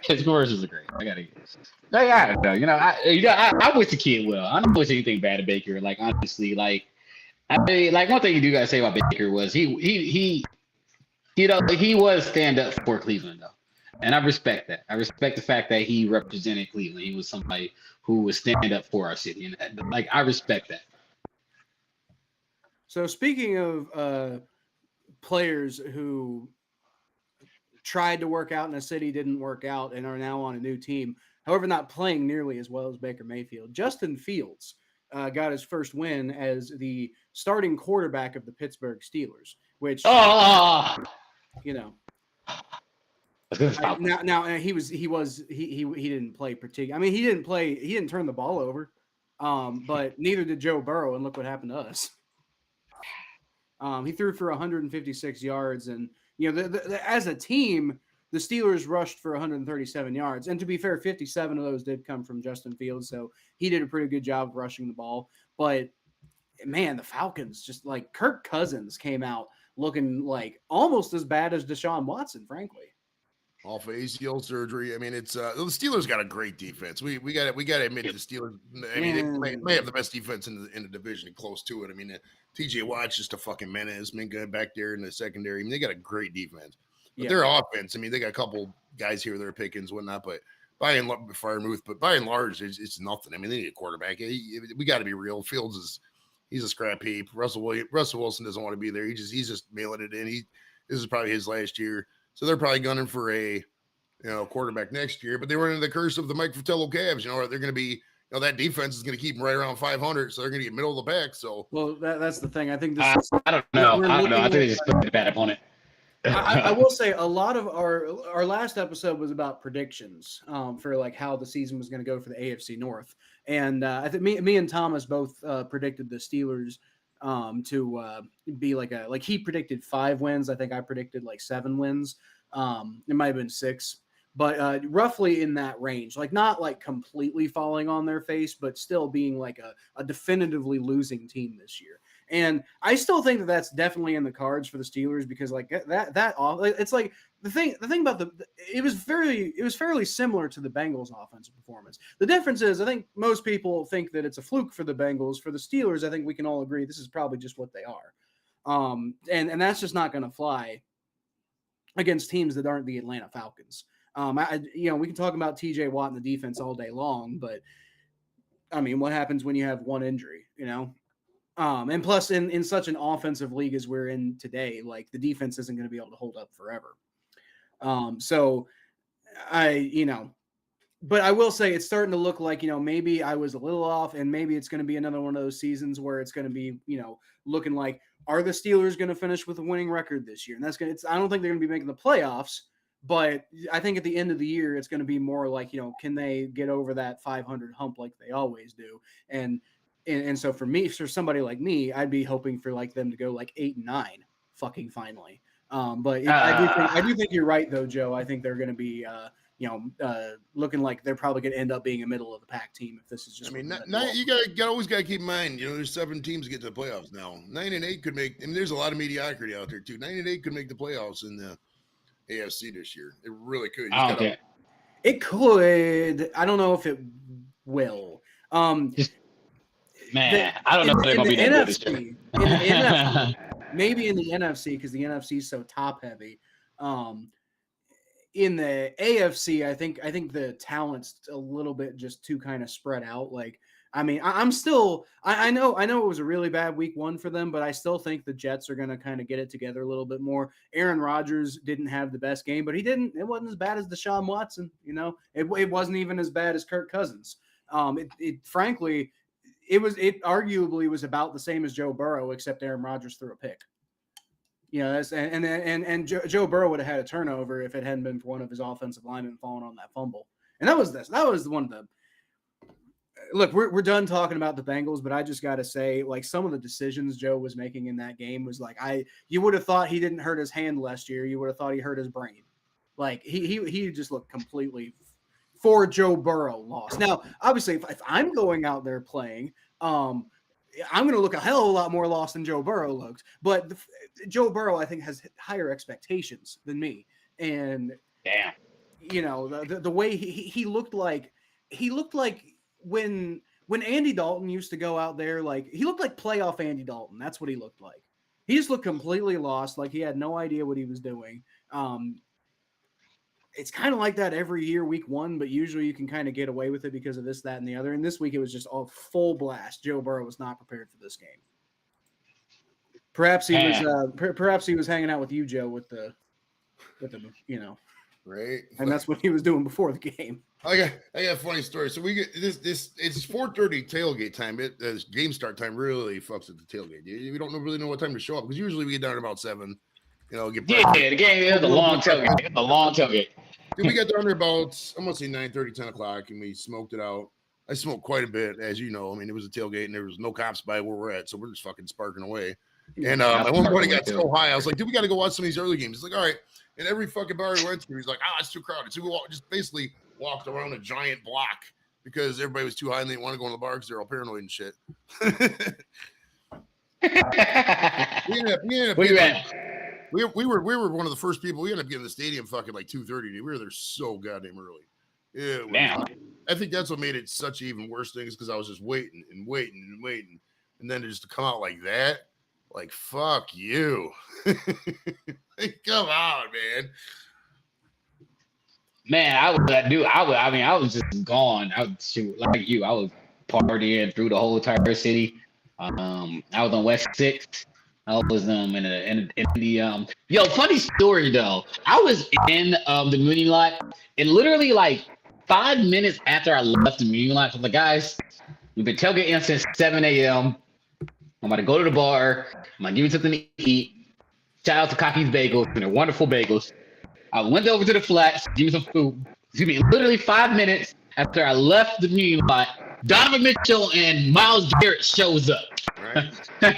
His commercials are great. I gotta get this. I wish the kid well. I don't wish anything bad to Baker. Like, honestly, like one thing you do gotta say about Baker was he was stand up for Cleveland though. And I respect that. I respect the fact that he represented Cleveland. He was somebody who would stand up for our city. And like, I respect that. So speaking of players who tried to work out in a city, didn't work out, and are now on a new team, however, not playing nearly as well as Baker Mayfield, Justin Fields got his first win as the starting quarterback of the Pittsburgh Steelers, which, now he didn't play particularly. I mean, he didn't turn the ball over, but neither did Joe Burrow, and look what happened to us. He threw for 156 yards, and as a team, the Steelers rushed for 137 yards. And to be fair, 57 of those did come from Justin Fields, so he did a pretty good job of rushing the ball. But man, the Falcons, just like Kirk Cousins, came out looking like almost as bad as Deshaun Watson, frankly. Off of ACL surgery. I mean, it's the Steelers got a great defense. We got to admit the Steelers. I mean, they may have the best defense in the division, close to it. I mean, TJ Watt's just a fucking menace. Minka back there in the secondary. I mean, they got a great defense. But their offense, I mean, they got a couple guys here, their Pickens, whatnot. But by and large, it's nothing. I mean, they need a quarterback. We got to be real. Fields he's a scrap heap. Russell Wilson doesn't want to be there. He's just mailing it in. This is probably his last year. So they're probably gunning for a quarterback next year, but they run into the curse of the Mike Fratello Cavs. They're going to be, that defense is going to keep them right around 500, so they're going to get middle of the pack. So, well, that's the thing. I think this. I don't know. I think they just put a bad opponent. I will say a lot of our last episode was about predictions for like how the season was going to go for the AFC North, and I think me and Thomas both predicted the Steelers to be like he predicted 5 wins. I think I predicted like 7 wins. It might have been 6, but roughly in that range, like not like completely falling on their face, but still being like a definitively losing team this year. And I still think that that's definitely in the cards for the Steelers, because like that it's like the thing about it was fairly similar to the Bengals offensive performance. The difference is, I think most people think that it's a fluke for the Bengals. For the Steelers, I think we can all agree this is probably just what they are. And that's just not going to fly against teams that aren't the Atlanta Falcons. We can talk about TJ Watt and the defense all day long, but I mean, what happens when you have one injury, and plus in such an offensive league as we're in today, like the defense isn't going to be able to hold up forever. So but I will say it's starting to look like, maybe I was a little off, and maybe it's going to be another one of those seasons where it's going to be, looking like, are the Steelers going to finish with a winning record this year? And I don't think they're going to be making the playoffs, But I think at the end of the year, it's going to be more like, can they get over that 500 hump like they always do? And so for me, for somebody like me, I'd be hoping for like them to go like 8-9 fucking finally. But I do think you're right though, Joe. I think they're going to be, looking like they're probably going to end up being a middle of the pack team if this is just. I mean, you always got to keep in mind, there's 7 teams get to the playoffs now. 9-8 could make. I mean, there's a lot of mediocrity out there too. 9-8 could make the playoffs in the AFC this year. It really could. It could. I don't know if it will. I don't know if they're going to be that good. In the NFC, maybe in the NFC because the NFC is so top heavy. In the AFC, I think the talent's a little bit just too kind of spread out. Like, I mean, I know it was a really bad week 1 for them, but I still think the Jets are going to kind of get it together a little bit more. Aaron Rodgers didn't have the best game, but it wasn't as bad as Deshaun Watson. It wasn't even as bad as Kirk Cousins. Frankly, it arguably was about the same as Joe Burrow, except Aaron Rodgers threw a pick. And Joe Burrow would have had a turnover if it hadn't been for one of his offensive linemen falling on that fumble. And that was one of the. Look, we're done talking about the Bengals, but I just got to say, like, some of the decisions Joe was making in that game was like, you would have thought he didn't hurt his hand last year. You would have thought he hurt his brain. Like, he just looked completely for Joe Burrow lost. Now, obviously, if I'm going out there playing, I'm going to look a hell of a lot more lost than Joe Burrow looked. But Joe Burrow, I think, has higher expectations than me. And, damn, the way he looked like when Andy Dalton used to go out there, like, he looked like playoff Andy Dalton. That's what he looked like. He just looked completely lost, like he had no idea what he was doing. It's kind of like that every year, week 1, but usually you can kind of get away with it because of this, that, and the other. And this week it was just all full blast. Joe Burrow was not prepared for this game. Perhaps he was hanging out with you, Joe, with the right. And that's what he was doing before the game. I got a funny story. So we get this. It's 4:30 tailgate time. Game start time really fucks with the tailgate. We don't really know what time to show up because usually we get down at about 7. The game is the long tailgate. The long tailgate. Dude, we got down there about, I'm gonna say 9:30, 10 o'clock, and we smoked it out. I smoked quite a bit, as you know. I mean, it was a tailgate, and there was no cops by where we're at, so we're just fucking sparking away. And my one buddy got so high, I was like, dude, we got to go watch some of these early games. He's like, all right. And every fucking bar we went to, he's like, it's too crowded. So we just basically walked around a giant block because everybody was too high and they didn't want to go in the bar because they're all paranoid and shit. We were one of the first people. We ended up getting the stadium fucking like 2:30. We were there so goddamn early. I think that's what made it such even worse things because I was just waiting, and then just to come out like that, like fuck you. Come on, man. Man, I was just gone. I was like you. I was partying through the whole entire city. I was on West 6th. I was in the funny story though. I was in the community lot, and literally like 5 minutes after I left the community lot, I was like, guys, we've been tailgating since 7 a.m. I'm about to go to the bar. I'm gonna give you something to eat. Shout out to Cocky's Bagels, and they're wonderful bagels. I went over to the flats, give me some food. Excuse me, literally 5 minutes after I left the community lot, Donovan Mitchell and Myles Garrett shows up. Right. They're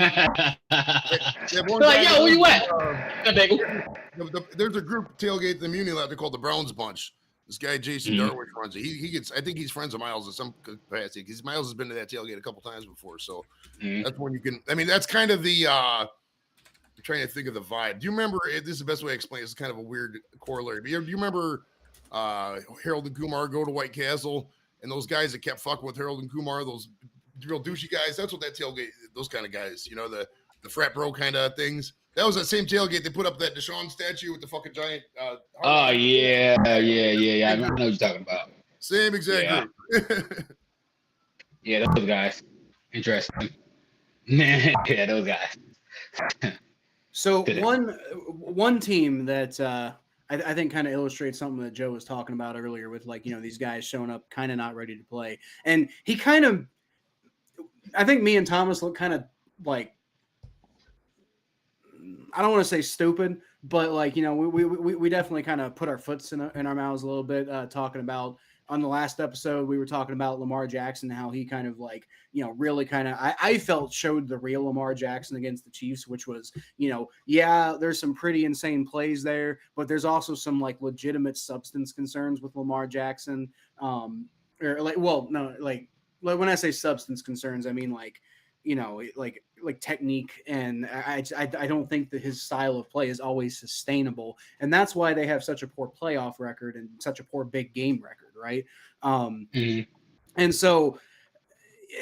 like, yo, where you at? There's a group tailgate in the community lot they call the Browns Bunch. This guy Jason Darwish runs it. He gets. I think he's friends with Myles in some capacity because Myles has been to that tailgate a couple times before. So that's when you can. I mean, that's kind of the. I'm trying to think of the vibe. Do you remember? This is the best way to explain it. It's kind of a weird corollary. Do you remember Harold and Kumar go to White Castle and those guys that kept fucking with Harold and Kumar, those real douchey guys? That's what that tailgate. Those kind of guys. The frat bro kind of things. That was that same tailgate. They put up that Deshaun statue with the fucking giant. Yeah. I know what you're talking about. Same exact group. Yeah, those guys. Interesting. Yeah, those guys. So one team that I think kind of illustrates something that Joe was talking about earlier with these guys showing up kind of not ready to play. And he kind of, I think me and Thomas look kind of like, I don't want to say stupid, but like, you know, we definitely kind of put our foots in our mouths a little bit, talking about, on the last episode, we were talking about Lamar Jackson, how he kind of like, you know, really kind of, I felt showed the real Lamar Jackson against the Chiefs, which was, you know, yeah, there's some pretty insane plays there, but there's also some like legitimate substance concerns with Lamar Jackson. Or like, well, no, like when I say substance concerns, I mean like, you know, like technique, and I don't think that his style of play is always sustainable, and that's why they have such a poor playoff record and such a poor big game record, right? And so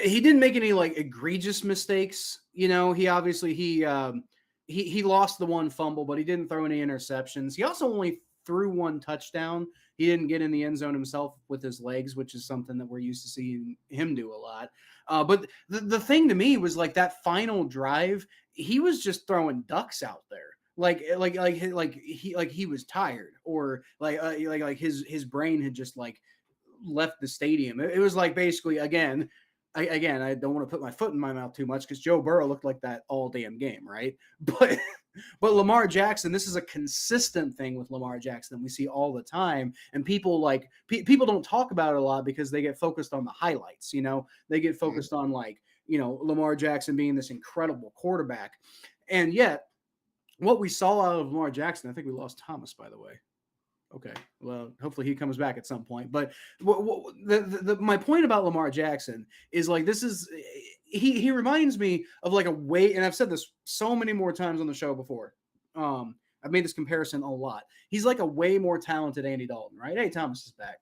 he didn't make any like egregious mistakes. You know, he obviously he lost the one fumble, but he didn't throw any interceptions. He also only threw one touchdown. He didn't get in the end zone himself with his legs, which is something that we're used to seeing him do a lot. But the thing to me was like that final drive, he was just throwing ducks out there. Like he was tired, or like his brain had just like left the stadium. It was like basically, again, I don't want to put my foot in my mouth too much because Joe Burrow looked like that all damn game, right? But Lamar Jackson, this is a consistent thing with Lamar Jackson that we see all the time, and people like people don't talk about it a lot because they get focused on the highlights. You know, they get focused on like, you know, Lamar Jackson being this incredible quarterback, and yet what we saw out of Lamar Jackson, I think we lost Thomas, by the way. Okay, well, hopefully he comes back at some point. But my point about Lamar Jackson is like, this is he reminds me of like a way, and I've said this so many more times on the show before. I've made this comparison a lot. He's like a way more talented Andy Dalton, right? Hey, Thomas is back,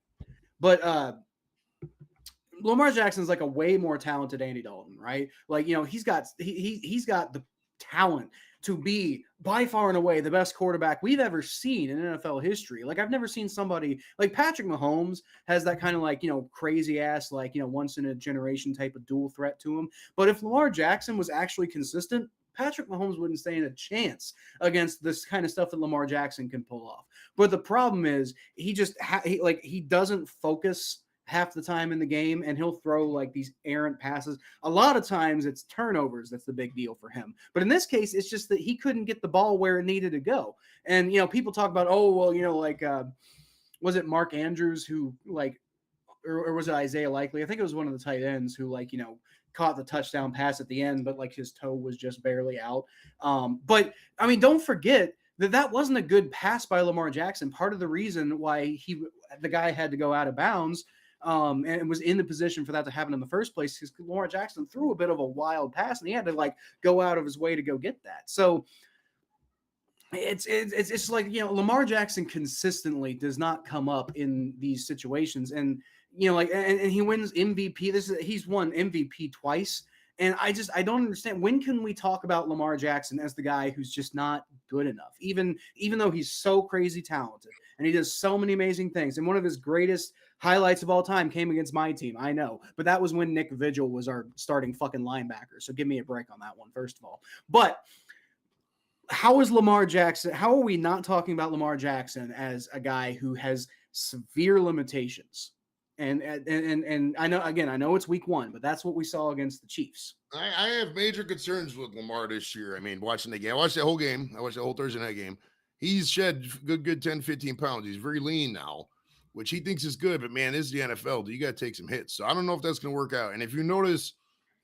but Lamar Jackson's like a way more talented Andy Dalton, right? Like, you know, he's got the talent to be by far and away the best quarterback we've ever seen in NFL history. Like, I've never seen somebody like Patrick Mahomes has that kind of like, you know, crazy ass, like, you know, once in a generation type of dual threat to him. But if Lamar Jackson was actually consistent, Patrick Mahomes wouldn't stand a chance against this kind of stuff that Lamar Jackson can pull off. But the problem is he just he doesn't focus half the time in the game, and he'll throw like these errant passes. A lot of times it's turnovers that's the big deal for him. But in this case, it's just that he couldn't get the ball where it needed to go. And, you know, people talk about, oh, well, you know, like, was it Mark Andrews who like, or was it Isaiah Likely? I think it was one of the tight ends who, like, you know, caught the touchdown pass at the end, but like his toe was just barely out. But I mean, don't forget that wasn't a good pass by Lamar Jackson. Part of the reason why the guy had to go out of bounds and was in the position for that to happen in the first place because Lamar Jackson threw a bit of a wild pass, and he had to like go out of his way to go get that. So it's like, you know, Lamar Jackson consistently does not come up in these situations, and you know, like, and he wins MVP. He's won MVP twice. And I don't understand, when can we talk about Lamar Jackson as the guy who's just not good enough, even though he's so crazy talented and he does so many amazing things. And one of his greatest highlights of all time came against my team, I know, but that was when Nick Vigil was our starting fucking linebacker. So give me a break on that one, first of all. But how is Lamar Jackson? How are we not talking about Lamar Jackson as a guy who has severe limitations? And I know, again, I know it's week one, but that's what we saw against the Chiefs. I have major concerns with Lamar this year. I mean, watching the game, I watched the whole game. I watched the whole Thursday night game. He's shed good 10, 15 pounds. He's very lean now, which he thinks is good. But man, this is the NFL. You got to take some hits. So I don't know if that's going to work out. And if you notice,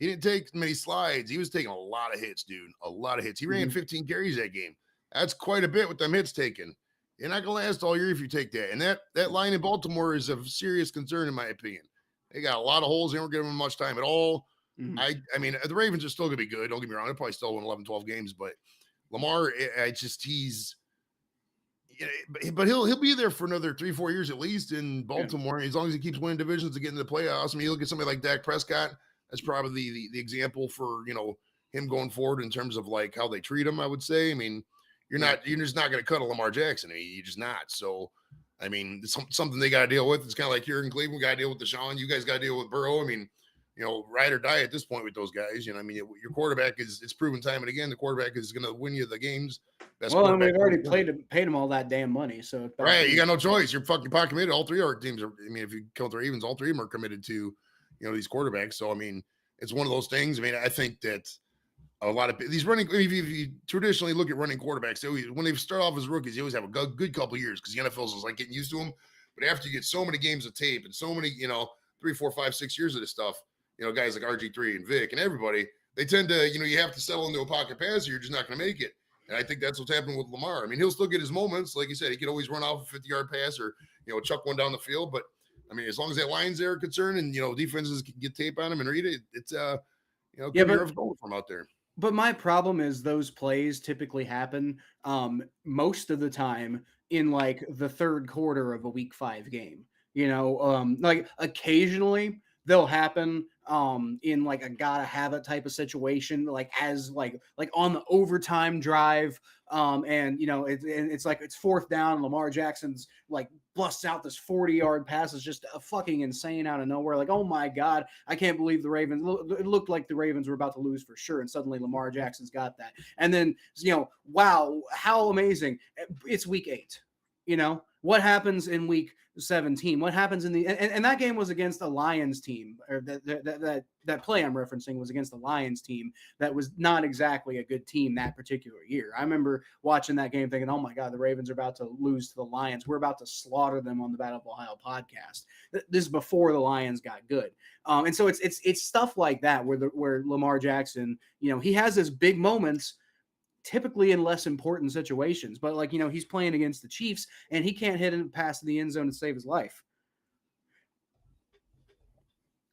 he didn't take many slides. He was taking a lot of hits, dude. A lot of hits. He ran 15 carries that game. That's quite a bit with them hits taken. You're not going to last all year if you take that. And that line in Baltimore is of serious concern, in my opinion. They got a lot of holes. They weren't giving them much time at all. I mean, the Ravens are still going to be good. Don't get me wrong. They'll probably still win 11, 12 games. But Lamar, but he'll be there for another 3-4 years at least in Baltimore, as long as he keeps winning divisions and getting to the playoffs. I mean, you look at somebody like Dak Prescott. That's probably the example for, you know, him going forward in terms of like how they treat him, I would say. I mean, you're just not going to cut a Lamar Jackson. I mean, you're just not. So, I mean, it's something they got to deal with. It's kind of like here in Cleveland, got to deal with Deshaun. You guys got to deal with Burrow. I mean, you know, ride or die at this point with those guys. You know, I mean, your quarterback it's proven time and again, the quarterback is going to win you the games. Well, and we've already paid him all that damn money. So right, you got no choice. You're fucking pot committed. All three of our teams are. I mean, if you count the Ravens, all three of them are committed to, you know, these quarterbacks. So I mean, it's one of those things. I mean, I think that a lot of these running. If you traditionally look at running quarterbacks, when they start off as rookies, they always have a good couple of years because the NFL is like getting used to them. But after you get so many games of tape and so many, 3, 4, 5, 6 years of this stuff, guys like RG3 and Vic and everybody, they tend to, you have to settle into a pocket pass or you're just not going to make it. And I think that's what's happening with Lamar. I mean, he'll still get his moments. Like you said, he could always run off a 50-yard pass or, chuck one down the field. But, I mean, as long as that line's there concerned and, defenses can get tape on him and read it, it's, career of gold from out there. But my problem is those plays typically happen most of the time in like the third quarter of a week 5 game. Like occasionally they'll happen in like a gotta have it type of situation, like as like on the overtime drive. And it's like it's fourth down and Lamar Jackson's like busts out this 40-yard pass. Is just a fucking insane out of nowhere. Like, oh my God, I can't believe the Ravens. It looked like the Ravens were about to lose for sure. And suddenly Lamar Jackson's got that. And then, wow, how amazing. It's week 8. What happens in week 17? What happens in the and that game was against a Lions team, or that play I'm referencing was against the Lions team that was not exactly a good team that particular year. I remember watching that game thinking, oh my God, the Ravens are about to lose to the Lions. We're about to slaughter them on the Battle of Ohio podcast. This is before the Lions got good. And so it's stuff like that where Lamar Jackson, he has his big moments typically in less important situations, but like, he's playing against the Chiefs and he can't hit a pass in the end zone and save his life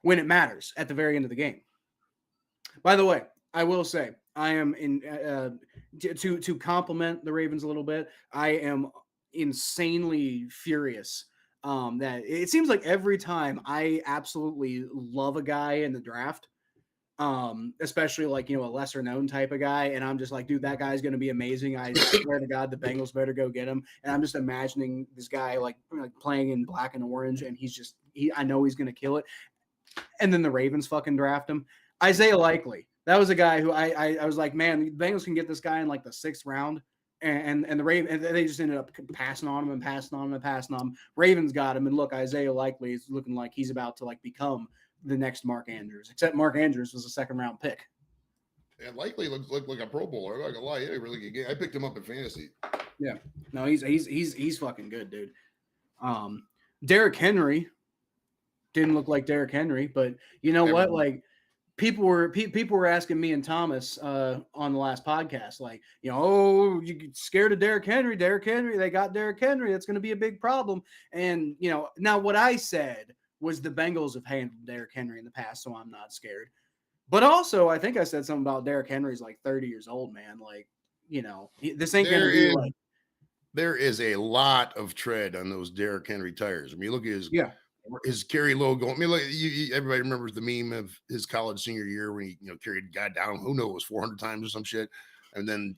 when it matters at the very end of the game. By the way, I will say I am to compliment the Ravens a little bit. I am insanely furious that it seems like every time I absolutely love a guy in the draft, especially like, a lesser known type of guy. And I'm just like, dude, that guy's going to be amazing. I swear to God, the Bengals better go get him. And I'm just imagining this guy like playing in black and orange. And I know he's going to kill it. And then the Ravens fucking draft him. Isaiah Likely. That was a guy who I was like, man, the Bengals can get this guy in like the 6th round. And the Ravens, they just ended up passing on him and passing on him and passing on him. Ravens got him. And look, Isaiah Likely is looking like he's about to like become the next Mark Andrews, except Mark Andrews was a 2nd round pick. Yeah, Likely looks like a Pro Bowler. I'm not gonna lie, he had a really good game. I picked him up in fantasy. Yeah, no, he's fucking good, dude. Derrick Henry didn't look like Derrick Henry, but you know what? Like people were asking me and Thomas on the last podcast, like, oh, you scared of Derrick Henry? Derrick Henry, they got Derrick Henry. That's going to be a big problem. And now what I said was the Bengals have handled Derrick Henry in the past, so I'm not scared. But also, I think I said something about Derrick Henry's like 30 years old, man. Like, this ain't going to be like. There is a lot of tread on those Derrick Henry tires. I mean, look at his carry logo. I mean, look, everybody remembers the meme of his college senior year when he, carried God down, who knows, 400 times or some shit. And then,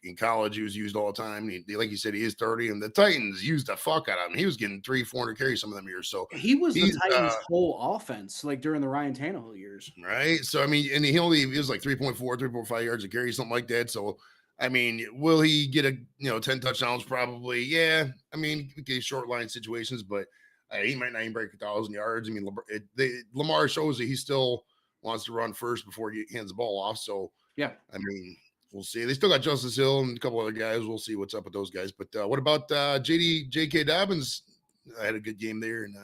in college, he was used all the time. Like you said, he is 30, and the Titans used the fuck out of him. He was getting 300-400 carries some of them years. So he was the Titans' whole offense, like during the Ryan Tannehill years. Right. So, I mean, and he was like 3.4, 3.5 yards a carry, something like that. So, I mean, will he get 10 touchdowns? Probably. Yeah. I mean, we get short line situations, but he might not even break 1,000 yards. I mean, Lamar shows that he still wants to run first before he hands the ball off. So, yeah. I mean, we'll see. They still got Justice Hill and a couple other guys. We'll see what's up with those guys. But what about J.K. Dobbins? I had a good game there in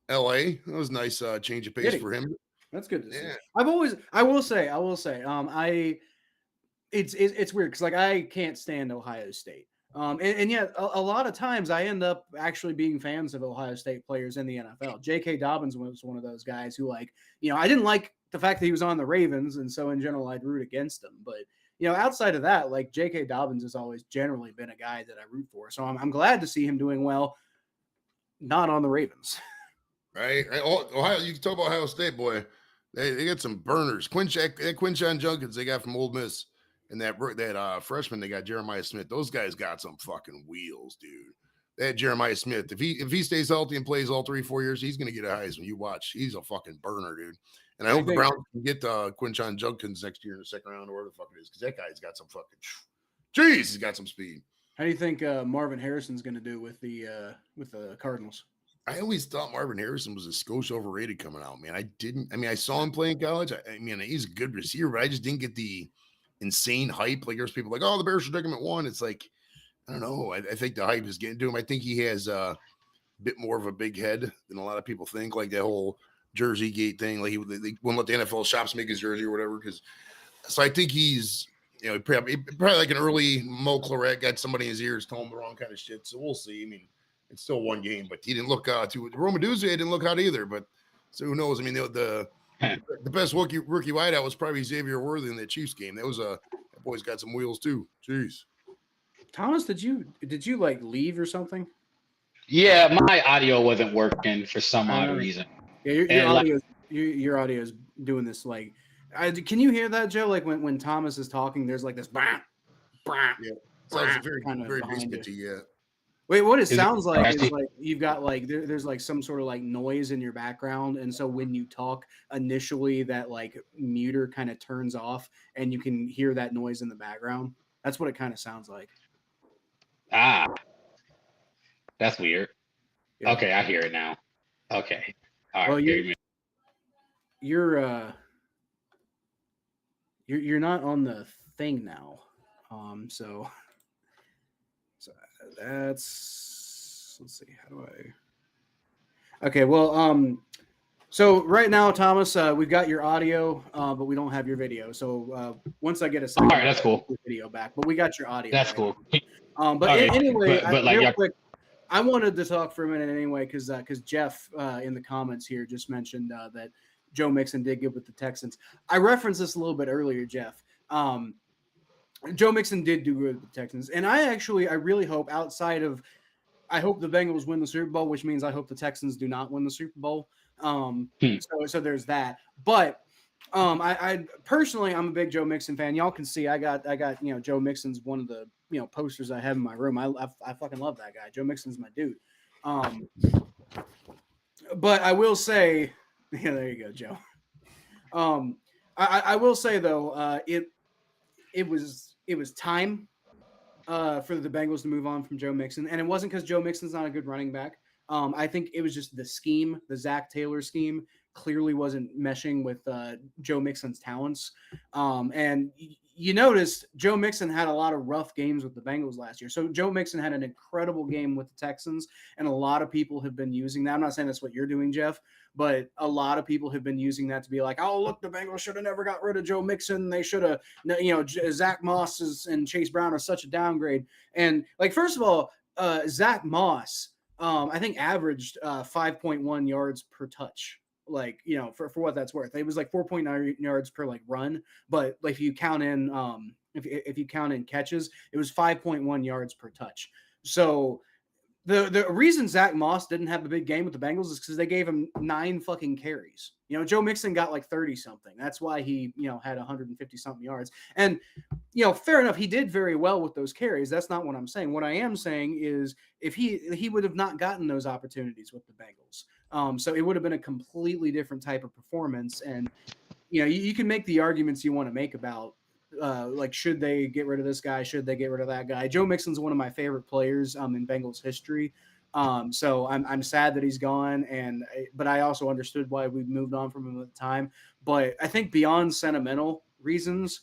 L.A. That was a nice change of pace for him. That's good to see. I will say, it's weird because like I can't stand Ohio State. And yet a lot of times I end up actually being fans of Ohio State players in the NFL. J.K. Dobbins was one of those guys who I didn't like the fact that he was on the Ravens. And so in general, I'd root against him. But, outside of that, like J.K. Dobbins has always generally been a guy that I root for. So I'm glad to see him doing well, not on the Ravens. Right. Ohio, you can talk about Ohio State, boy. They got some burners. Quinshon Judkins they got from Ole Miss. And that freshman they got, Jeremiah Smith, those guys got some fucking wheels, dude. That Jeremiah Smith, if he stays healthy and plays all 3-4 years, he's gonna get a Heisman. You watch, he's a fucking burner, dude. And I hope the Browns can get Quinshon Judkins next year in the 2nd round or whatever the fuck it is, because that guy's got some fucking he's got some speed. How do you think Marvin Harrison's gonna do with the Cardinals? I always thought Marvin Harrison was a skosh overrated coming out, man. I saw him play in college. I mean, he's a good receiver, but I just didn't get the insane hype. Like there's people like, oh, the Bears should take him at 1. It's like, I don't know. I think the hype is getting to him. I think he has a bit more of a big head than a lot of people think. Like that whole Jersey Gate thing. Like they wouldn't let the NFL shops make his jersey or whatever. So I think he's, probably like an early Mo Claret, got somebody in his ears telling him the wrong kind of shit. So we'll see. I mean, it's still one game, but he didn't look Romaduzzi didn't look hot either. But so who knows? I mean, the best rookie wideout was probably Xavier Worthy in that Chiefs game. That boy's got some wheels too. Jeez. Thomas, did you like leave or something? Yeah, my audio wasn't working for some odd reason. Yeah, your audio is doing this like. Can you hear that, Joe? Like when Thomas is talking, there's like this. Bah, bah, yeah, sounds very biscuity. Yeah. Wait, what it sounds like is like you've got like there's like some sort of like noise in your background, and so when you talk initially, that like muter kind of turns off, and you can hear that noise in the background. That's what it kind of sounds like. Ah, that's weird. Yeah. Okay, I hear it now. Okay, all right. Well, you're not on the thing now, so that's, let's see, how do I? Okay, well, so right now, Thomas, we've got your audio, but we don't have your video. So once I get a second, all right, that's cool. Video back, but we got your audio. That's cool. But anyway, real quick, I wanted to talk for a minute anyway, because Jeff in the comments here just mentioned that Joe Mixon did good with the Texans. I referenced this a little bit earlier, Jeff. Joe Mixon did do good with the Texans, and I really hope, I hope the Bengals win the Super Bowl, which means I hope the Texans do not win the Super Bowl. So there's that. But I personally, I'm a big Joe Mixon fan. Y'all can see I got Joe Mixon's one of the posters I have in my room. I fucking love that guy. Joe Mixon's my dude. But I will say, yeah, there you go, Joe. I will say though, it was time for the Bengals to move on from Joe Mixon, and it wasn't because Joe Mixon's not a good running back. I think it was just the scheme, the Zach Taylor scheme, clearly wasn't meshing with Joe Mixon's talents. And you noticed Joe Mixon had a lot of rough games with the Bengals last year. So Joe Mixon had an incredible game with the Texans, and a lot of people have been using that. I'm not saying that's what you're doing, Jeff, but a lot of people have been using that to be like, oh, look, the Bengals should have never got rid of Joe Mixon. They should have, Zach Moss and Chase Brown are such a downgrade. And like, first of all, Zach Moss, I think averaged 5.1 yards per touch. Like, for what that's worth. It was like 4.9 yards per like run, but like if you count in if you count in catches, it was 5.1 yards per touch. So the reason Zach Moss didn't have a big game with the Bengals is because they gave him 9 fucking carries. Joe Mixon got like 30 something. That's why he had 150 something yards. And fair enough, he did very well with those carries. That's not what I'm saying. What I am saying is if he would have not gotten those opportunities with the Bengals. So it would have been a completely different type of performance. And, you can make the arguments you want to make about, like, should they get rid of this guy? Should they get rid of that guy? Joe Mixon's one of my favorite players in Bengals history. So I'm sad that he's gone. But I also understood why we moved on from him at the time. But I think beyond sentimental reasons,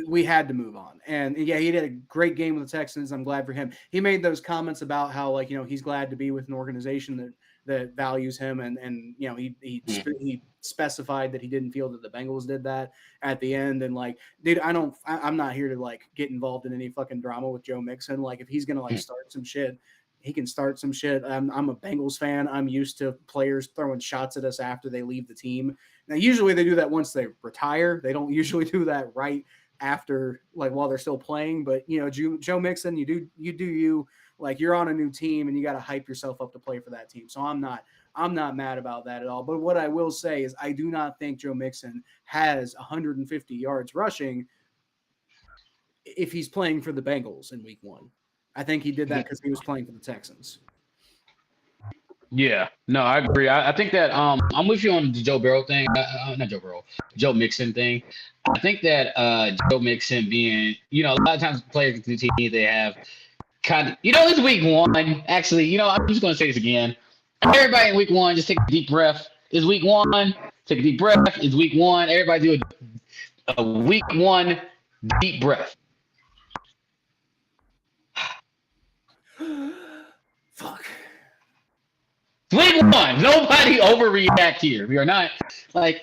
we had to move on. And yeah, he did a great game with the Texans. I'm glad for him. He made those comments about how, like, he's glad to be with an organization that values him. And he specified that he didn't feel that the Bengals did that at the end. And like, dude, I'm not here to like get involved in any fucking drama with Joe Mixon. Like, if he's going to like start some shit, he can start some shit. I'm a Bengals fan. I'm used to players throwing shots at us after they leave the team. Now, usually they do that once they retire. They don't usually do that right after, like, while they're still playing. But Joe Mixon, you do like, you're on a new team and you got to hype yourself up to play for that team. So I'm not mad about that at all. But what I will say is I do not think Joe Mixon has 150 yards rushing if he's playing for the Bengals in week 1. I think he did that because he was playing for the Texans. Yeah, no, I agree. I think that I'm with you on the Joe Burrow thing. Not Joe Burrow, Joe Mixon thing. I think that Joe Mixon being, a lot of times players to the team, they have It's week 1. Actually, I'm just going to say this again. Everybody in week 1, just take a deep breath. It's week 1. Take a deep breath. It's week 1. Everybody do a week 1 deep breath. Fuck. Week 1. Nobody overreact here. We are not like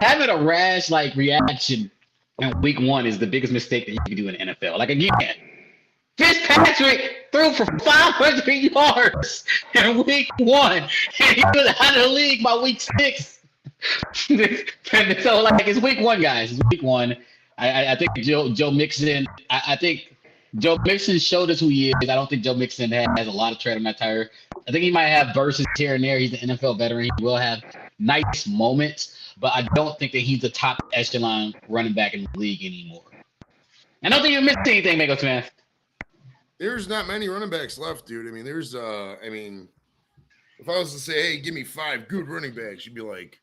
having a rash reaction in week 1 is the biggest mistake that you can do in the NFL. Like again, Fitzpatrick threw for 500 yards in week 1, and he was out of the league by week 6. So it's week 1, guys. It's week 1. I think Joe Mixon. I think Joe Mixon showed us who he is. I don't think Joe Mixon has a lot of tread on that tire. I think he might have bursts here and there. He's an NFL veteran. He will have nice moments, but I don't think that he's the top echelon running back in the league anymore. I don't think you missed anything, Bengals man. There's not many running backs left, dude. I mean, if I was to say, hey, give me 5 good running backs, you'd be like,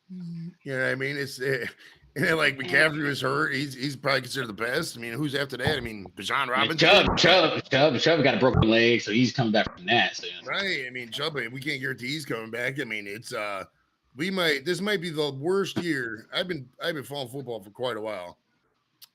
you know what I mean? It's like McCaffrey was hurt. He's probably considered the best. I mean, who's after that? I mean, Bijan Robinson. Chubb got a broken leg, so he's coming back from that. So, Right. I mean, Chubb, we can't guarantee he's coming back. I mean, it's this might be the worst year. I've been following football for quite a while.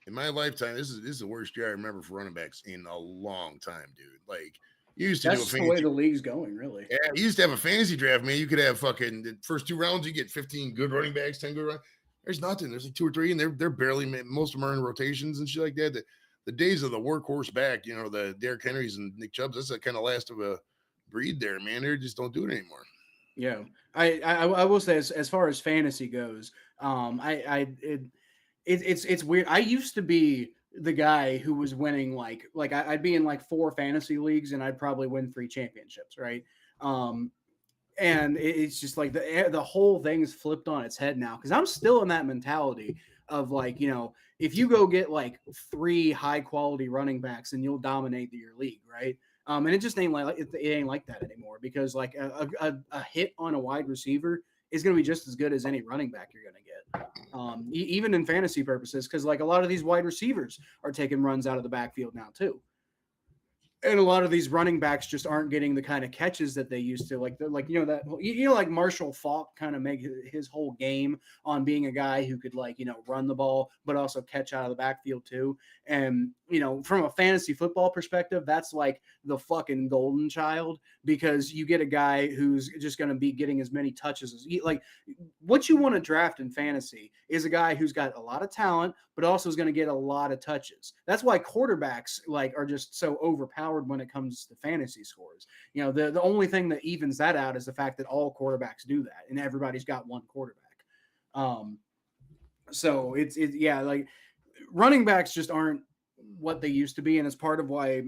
In my lifetime, this is the worst year I remember for running backs in a long time, dude. Like, you used to That's the way the league's going, really. Yeah, you used to have a fantasy draft, man. You could have fucking the first 2 rounds, you get 15 good running backs, 10 good running. There's nothing. There's like 2 or 3, and they're barely, most of them are in rotations and shit like that. The days of the workhorse back, the Derrick Henrys and Nick Chubbs, that's the kind of last of a breed there, man. They just don't do it anymore. Yeah, I will say as far as fantasy goes, it's weird. I used to be the guy who was winning I'd be in like 4 fantasy leagues and I'd probably win 3 championships, right? And it's just like the whole thing's flipped on its head now because I'm still in that mentality of if you go get 3 high quality running backs and you'll dominate your league, right? And it just ain't it ain't like that anymore because a hit on a wide receiver is going to be just as good as any running back you're going to get, even in fantasy purposes, because a lot of these wide receivers are taking runs out of the backfield now too. And a lot of these running backs just aren't getting the kind of catches that they used to. Like Marshall Faulk kind of make his whole game on being a guy who could run the ball, but also catch out of the backfield too. And, from a fantasy football perspective, that's like the fucking golden child because you get a guy who's just going to be getting as many touches as what you want to draft in fantasy is a guy who's got a lot of talent, but also is going to get a lot of touches. That's why quarterbacks are just so overpowered when it comes to fantasy scores. The only thing that evens that out is the fact that all quarterbacks do that and everybody's got one quarterback. So it's running backs just aren't what they used to be. And it's part of why,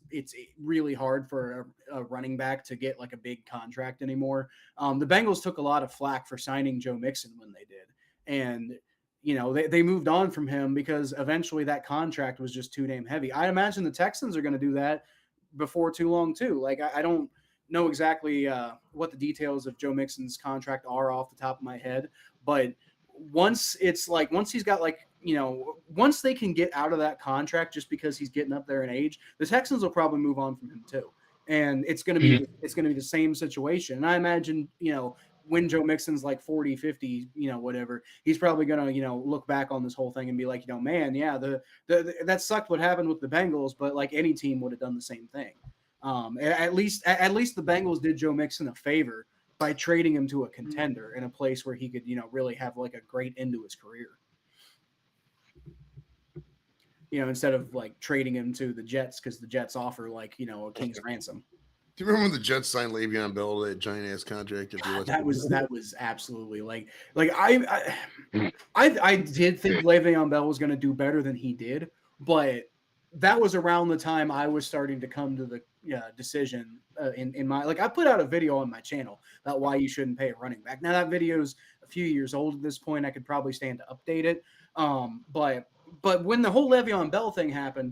it's really hard for a running back to get a big contract anymore. The Bengals took a lot of flack for signing Joe Mixon when they did. And, they moved on from him because eventually that contract was just too damn heavy. I imagine the Texans are going to do that before too long too. I don't know exactly what the details of Joe Mixon's contract are off the top of my head, but once he's got once they can get out of that contract just because he's getting up there in age, the Texans will probably move on from him too. And it's going to be the same situation. And I imagine, when Joe Mixon's 40, 50, whatever, he's probably going to, look back on this whole thing and be like, man, yeah, that sucked what happened with the Bengals, but any team would have done the same thing. At least the Bengals did Joe Mixon a favor by trading him to a contender in a place where he could, really have a great end to his career. Instead of trading him to the Jets because the Jets offer a king's ransom. Do you remember when the Jets signed Le'Veon Bell to that giant ass contract? That was absolutely I did think Le'Veon Bell was going to do better than he did, but that was around the time I was starting to come to the decision in my I put out a video on my channel about why you shouldn't pay a running back. Now that video's a few years old at this point. I could probably stand to update it. But when the whole Le'Veon Bell thing happened,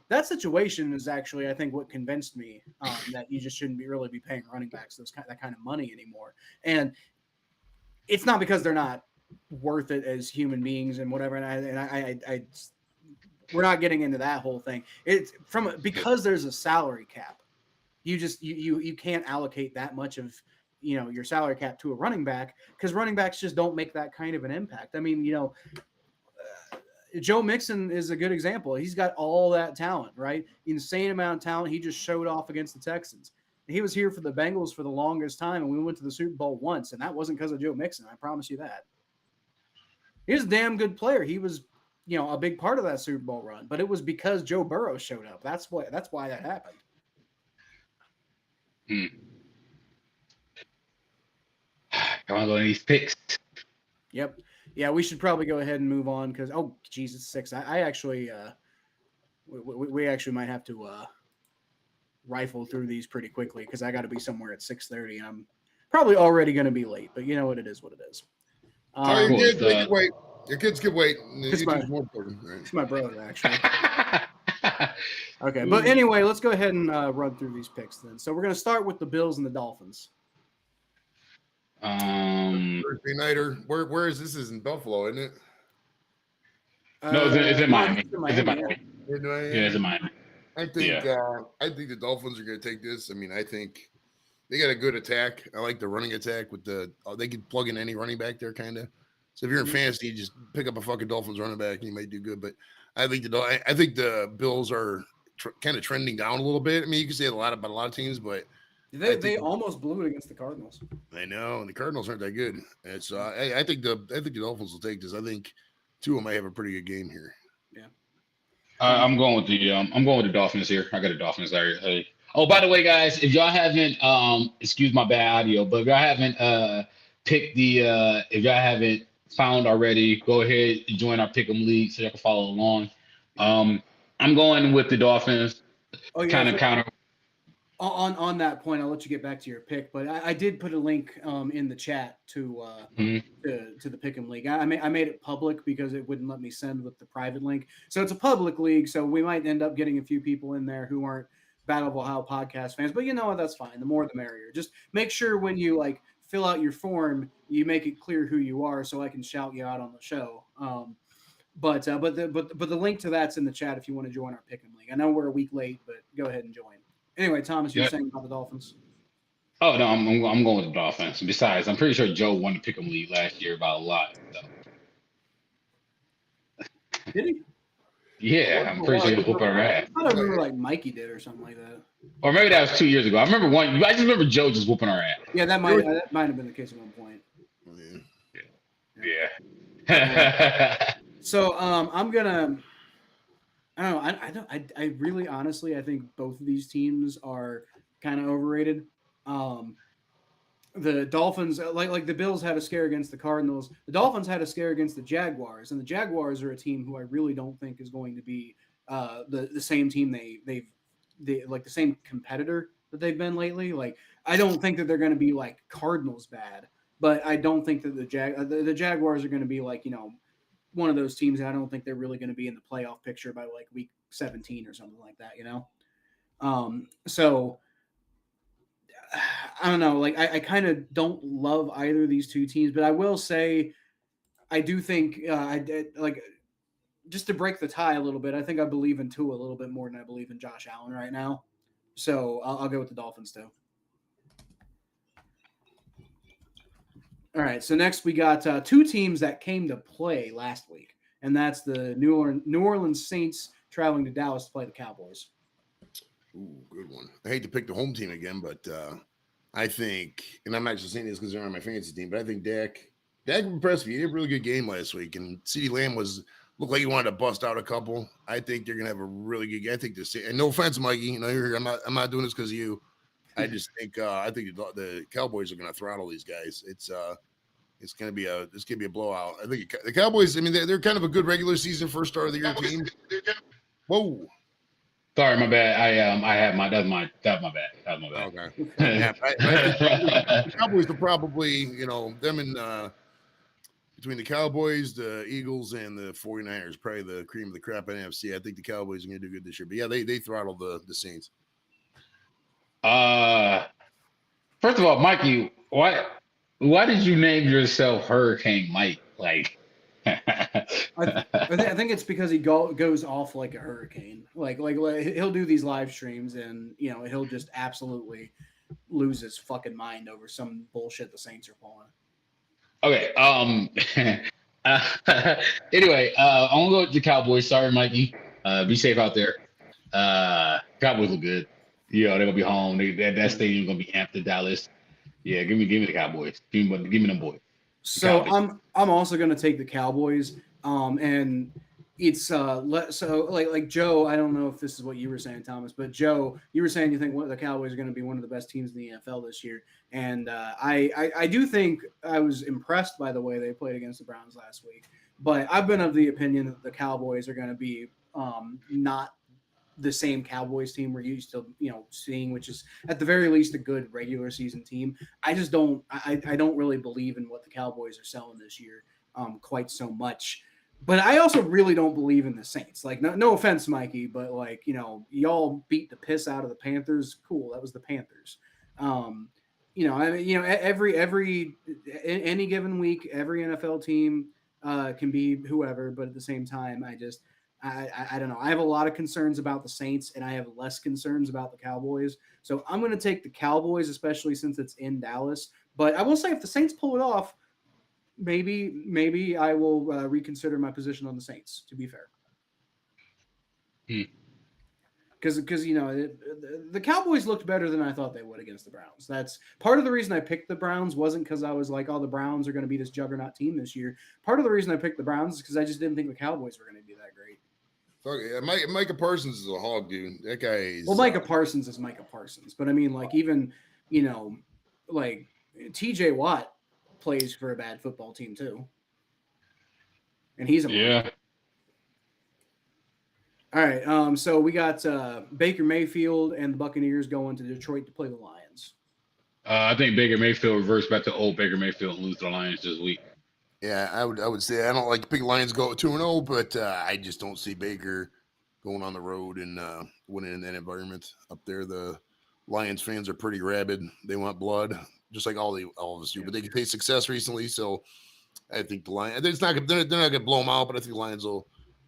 that situation is actually, I think, what convinced me that you just shouldn't really be paying running backs that kind of money anymore. And it's not because they're not worth it as human beings and whatever. And I we're not getting into that whole thing. It's because there's a salary cap. You can't allocate that much of your salary cap to a running back because running backs just don't make that kind of an impact. I mean, Joe Mixon is a good example. He's got all that talent, right? Insane amount of talent. He just showed off against the Texans. He was here for the Bengals for the longest time, and we went to the Super Bowl once, and that wasn't because of Joe Mixon. I promise you that. He's a damn good player. He was, a big part of that Super Bowl run, but it was because Joe Burrow showed up. That's why that happened. Come on, go to these picks. Yep. Yeah, we should probably go ahead and move on because Jesus, 6. I actually we actually might have to rifle through these pretty quickly because I got to be somewhere at 6:30 and I'm probably already going to be late. But you know what? It is what it is. Your kids can wait. Your kids can wait. It's my brother, actually. Okay, but anyway, let's go ahead and run through these picks then. So we're going to start with the Bills and the Dolphins. Thursday nighter. Where is this? Is in Buffalo, isn't it? No, it's in Miami. It's in Miami. Yeah, it's in Miami. I think the Dolphins are going to take this. I mean, I think they got a good attack. I like the running attack with they could plug in any running back there, kind of. So if you're in fantasy, just pick up a fucking Dolphins running back and you might do good. But I think the Bills are kind of trending down a little bit. I mean, you can say a lot about a lot of teams, but they almost blew it against the Cardinals. I know, and the Cardinals aren't that good. And so I think the Dolphins will take this. I think Tua might have a pretty good game here. Yeah. I'm going with the Dolphins here. I got the Dolphins there. Hey. Oh, by the way, guys, if y'all haven't excuse my bad audio, but if y'all haven't picked if y'all haven't found already, go ahead and join our Pick'em League so y'all can follow along. I'm going with the Dolphins. Oh, yeah, kind of counter. On that point, I'll let you get back to your pick, but I did put a link in the chat to the Pick'em League. I made it public because it wouldn't let me send with the private link. So it's a public league, so we might end up getting a few people in there who aren't Battle of Ohio podcast fans, but you know what? That's fine. The more, the merrier. Just make sure when you fill out your form, you make it clear who you are, so I can shout you out on the show. But the link to that's in the chat if you want to join our Pick'em League. I know we're a week late, but go ahead and join. Anyway, Thomas, you're saying about the Dolphins? Oh no, I'm going with the Dolphins. Besides, I'm pretty sure Joe won the Pick'em League last year by a lot. So. Did he? Yeah, I'm pretty sure he was whooping our ass. I don't remember Mikey did or something like that. Or maybe that was 2 years ago. I remember one. I just remember Joe just whooping our ass. Yeah, that might have been the case at one point. Yeah. So I'm gonna. I don't know. I really honestly I think both of these teams are kind of overrated. The Dolphins, like the Bills had a scare against the Cardinals. The Dolphins had a scare against the Jaguars, and the Jaguars are a team who I really don't think is going to be the same team they like the same competitor that they've been lately. Like I don't think that they're going to be like Cardinals bad, but I don't think that the Jaguars are going to be one of those teams. I don't think they're really going to be in the playoff picture by week 17 or something like that. So. I don't know. I kind of don't love either of these two teams, but I will say I do think just to break the tie a little bit, I think I believe in Tua a little bit more than I believe in Josh Allen right now. So I'll go with the Dolphins too. All right. So next we got two teams that came to play last week, and that's the New Orleans Saints traveling to Dallas to play the Cowboys. Ooh, good one. I hate to pick the home team again, but I think, and I'm not just saying this because they're on my fantasy team, but I think Dak impressed me. He had a really good game last week, and CeeDee Lamb looked like he wanted to bust out a couple. I think they're gonna have a really good game. I think and no offense, Mikey, I'm not doing this because of you. I just think the Cowboys are gonna throttle these guys. It's gonna be a blowout. I think the Cowboys. I mean, they're kind of a good regular season first start of the year team. Whoa. Sorry, my bad. That's my bad. Okay. Yeah, the Cowboys are probably, them and between the Cowboys, the Eagles, and the 49ers, probably the cream of the crop in NFC. I think the Cowboys are going to do good this year. But yeah, they throttle the Saints. First of all, Mikey, why did you name yourself Hurricane Mike? I think it's because he goes off like a hurricane. Like he'll do these live streams and he'll just absolutely lose his fucking mind over some bullshit the Saints are pulling. Okay. Anyway, I'm gonna go with the Cowboys. Sorry, Mikey. Be safe out there. Cowboys look good. They're gonna be home. That stadium's gonna be amped to Dallas. Yeah, give me the Cowboys. Give me them boys. So I'm also gonna take the Cowboys. And it's so like Joe. I don't know if this is what you were saying, Thomas, but Joe, you were saying you think the Cowboys are going to be one of the best teams in the NFL this year, and I do think I was impressed by the way they played against the Browns last week. But I've been of the opinion that the Cowboys are going to be not the same Cowboys team we're used to seeing, which is at the very least a good regular season team. I just don't really believe in what the Cowboys are selling this year quite so much. But I also really don't believe in the Saints. Like, no offense, Mikey, but like, y'all beat the piss out of the Panthers. Cool, that was the Panthers. Every any given week, every NFL team can be whoever. But at the same time, I don't know. I have a lot of concerns about the Saints, and I have less concerns about the Cowboys. So I'm going to take the Cowboys, especially since it's in Dallas. But I will say, if the Saints pull it off, maybe I will reconsider my position on the Saints, to be fair. Because the Cowboys looked better than I thought they would against the Browns. That's part of the reason I picked the Browns. Wasn't because I was like, oh, the Browns are going to be this juggernaut team this year. Part of the reason I picked the Browns is because I just didn't think the Cowboys were going to be that great. Fuck yeah. Micah Parsons is a hog, dude. That guy is. Well, Micah Parsons is Micah Parsons, but I mean, like, even like T.J. Watt plays for a bad football team too, and he's a yeah. All right, so we got Baker Mayfield and the Buccaneers going to Detroit to play the Lions. I think Baker Mayfield reverts back to old Baker Mayfield and lose to the Lions this week. Yeah, I would say I don't like big Lions go 2-0, but I just don't see Baker going on the road and winning in that environment up there. The Lions fans are pretty rabid; they want blood, just like all of us do. But they can taste success recently, so I think the Lions. They're not going to blow them out, but I think the Lions will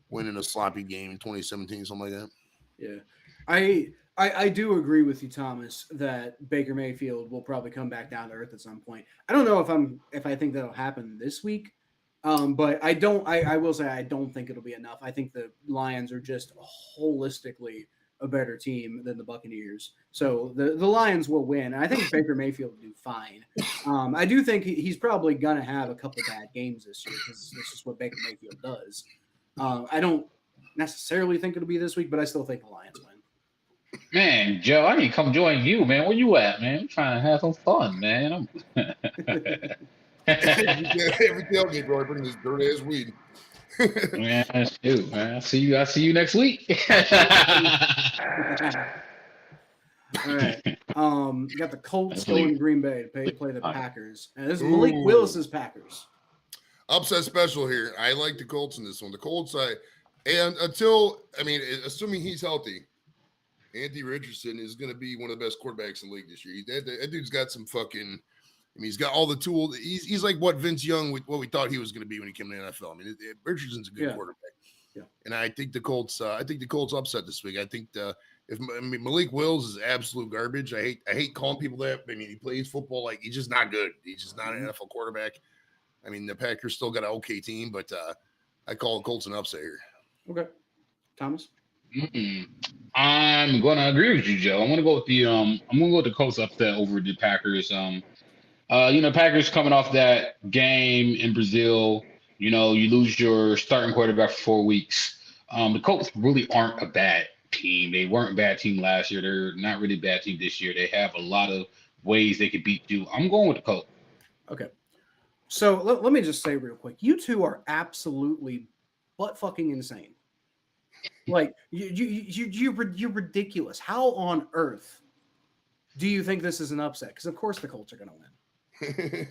win in a sloppy game in 2017, something like that. Yeah, I do agree with you, Thomas, that Baker Mayfield will probably come back down to earth at some point. I don't know if I think that'll happen this week, but I don't. I will say I don't think it'll be enough. I think the Lions are just holistically a better team than the Buccaneers, so the Lions will win. And I think Baker Mayfield will do fine. I do think he's probably gonna have a couple bad games this year because this is what Baker Mayfield does. I don't necessarily think it'll be this week, but I still think the Lions win. Man, Joe, I need to come join you, man. Where you at, man? I'm trying to have some fun, man. Every tailgate, bro, I bring this dirty ass weed. Man, shoot, man. I see you next week. All right. You got the Colts going to Green Bay to play the Packers. And this is Malik Willis's Packers. Upset special here. I like the Colts in this one. The Colts, assuming he's healthy, Anthony Richardson is going to be one of the best quarterbacks in the league this year. That dude's got some fucking. He's got all the tools. He's like what Vince Young, what we thought he was going to be when he came to the NFL. I mean, Richardson's a good quarterback. Yeah. And I think the Colts. Upset this week. I think Malik Willis is absolute garbage. I hate calling people that. I mean, he plays football like he's just not good. He's just not an NFL quarterback. I mean, the Packers still got an okay team, but I call the Colts an upset here. Okay, Thomas. I'm going to agree with you, Joe. I'm going to go with the Colts upset over the Packers. Packers coming off that game in Brazil. You lose your starting quarterback for 4 weeks. The Colts really aren't a bad team. They weren't a bad team last year. They're not really a bad team this year. They have a lot of ways they could beat you. I'm going with the Colts. Okay. So let me just say real quick, you two are absolutely butt fucking insane. Like you're ridiculous. How on earth do you think this is an upset? Because of course the Colts are going to win.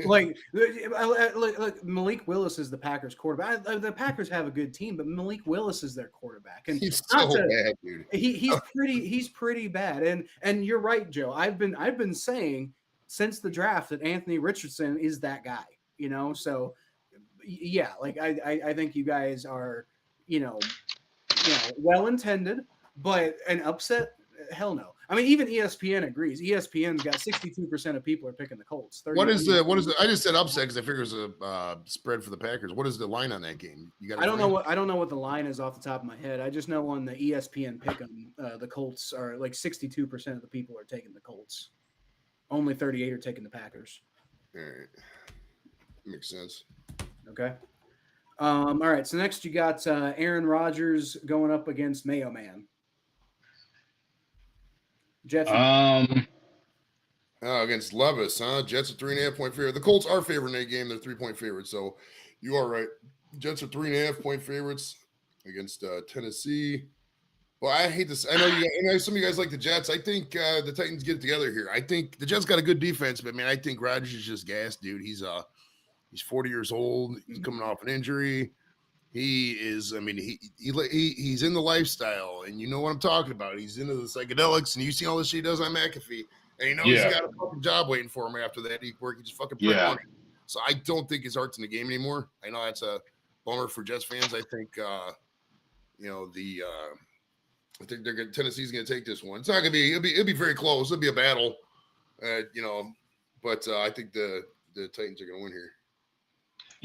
like Malik Willis is the Packers quarterback. The Packers have a good team, but Malik Willis is their quarterback, and he's so bad, dude. He's pretty bad. And you're right, Joe. I've been saying since the draft that Anthony Richardson is that guy. So yeah, like I think you guys are, well intended, but an upset, hell no. I mean, even ESPN agrees. ESPN's got 62% of people are picking the Colts. What is the? I just said upset because I figure it's a spread for the Packers. What is the line on that game? You got? I don't know what the line is off the top of my head. I just know on the ESPN pick'em, the Colts are like 62% of the people are taking the Colts. Only 38 are taking the Packers. All right, makes sense. Okay. All right. So next you got Aaron Rodgers going up against Mayo Man. Jets. Against Levis, huh? Jets are 3.5-point favorite. The Colts are favored in that game. They're 3-point favorites. So you are right. Jets are 3.5-point favorites against Tennessee. Well, I hate this. I know some of you guys like the Jets. I think the Titans get it together here. I think the Jets got a good defense, but man, I think Rodgers is just gassed, dude. He's 40 years old. He's coming off an injury. He is. I mean, he's in the lifestyle, and you know what I'm talking about. He's into the psychedelics, and you see all this shit he does on McAfee, and you know he's got a fucking job waiting for him after that. He just fucking print money. So I don't think his heart's in the game anymore. I know that's a bummer for Jets fans. I think I think Tennessee's going to take this one. It's not going to be. It'll be very close. It'll be a battle, But I think the Titans are going to win here.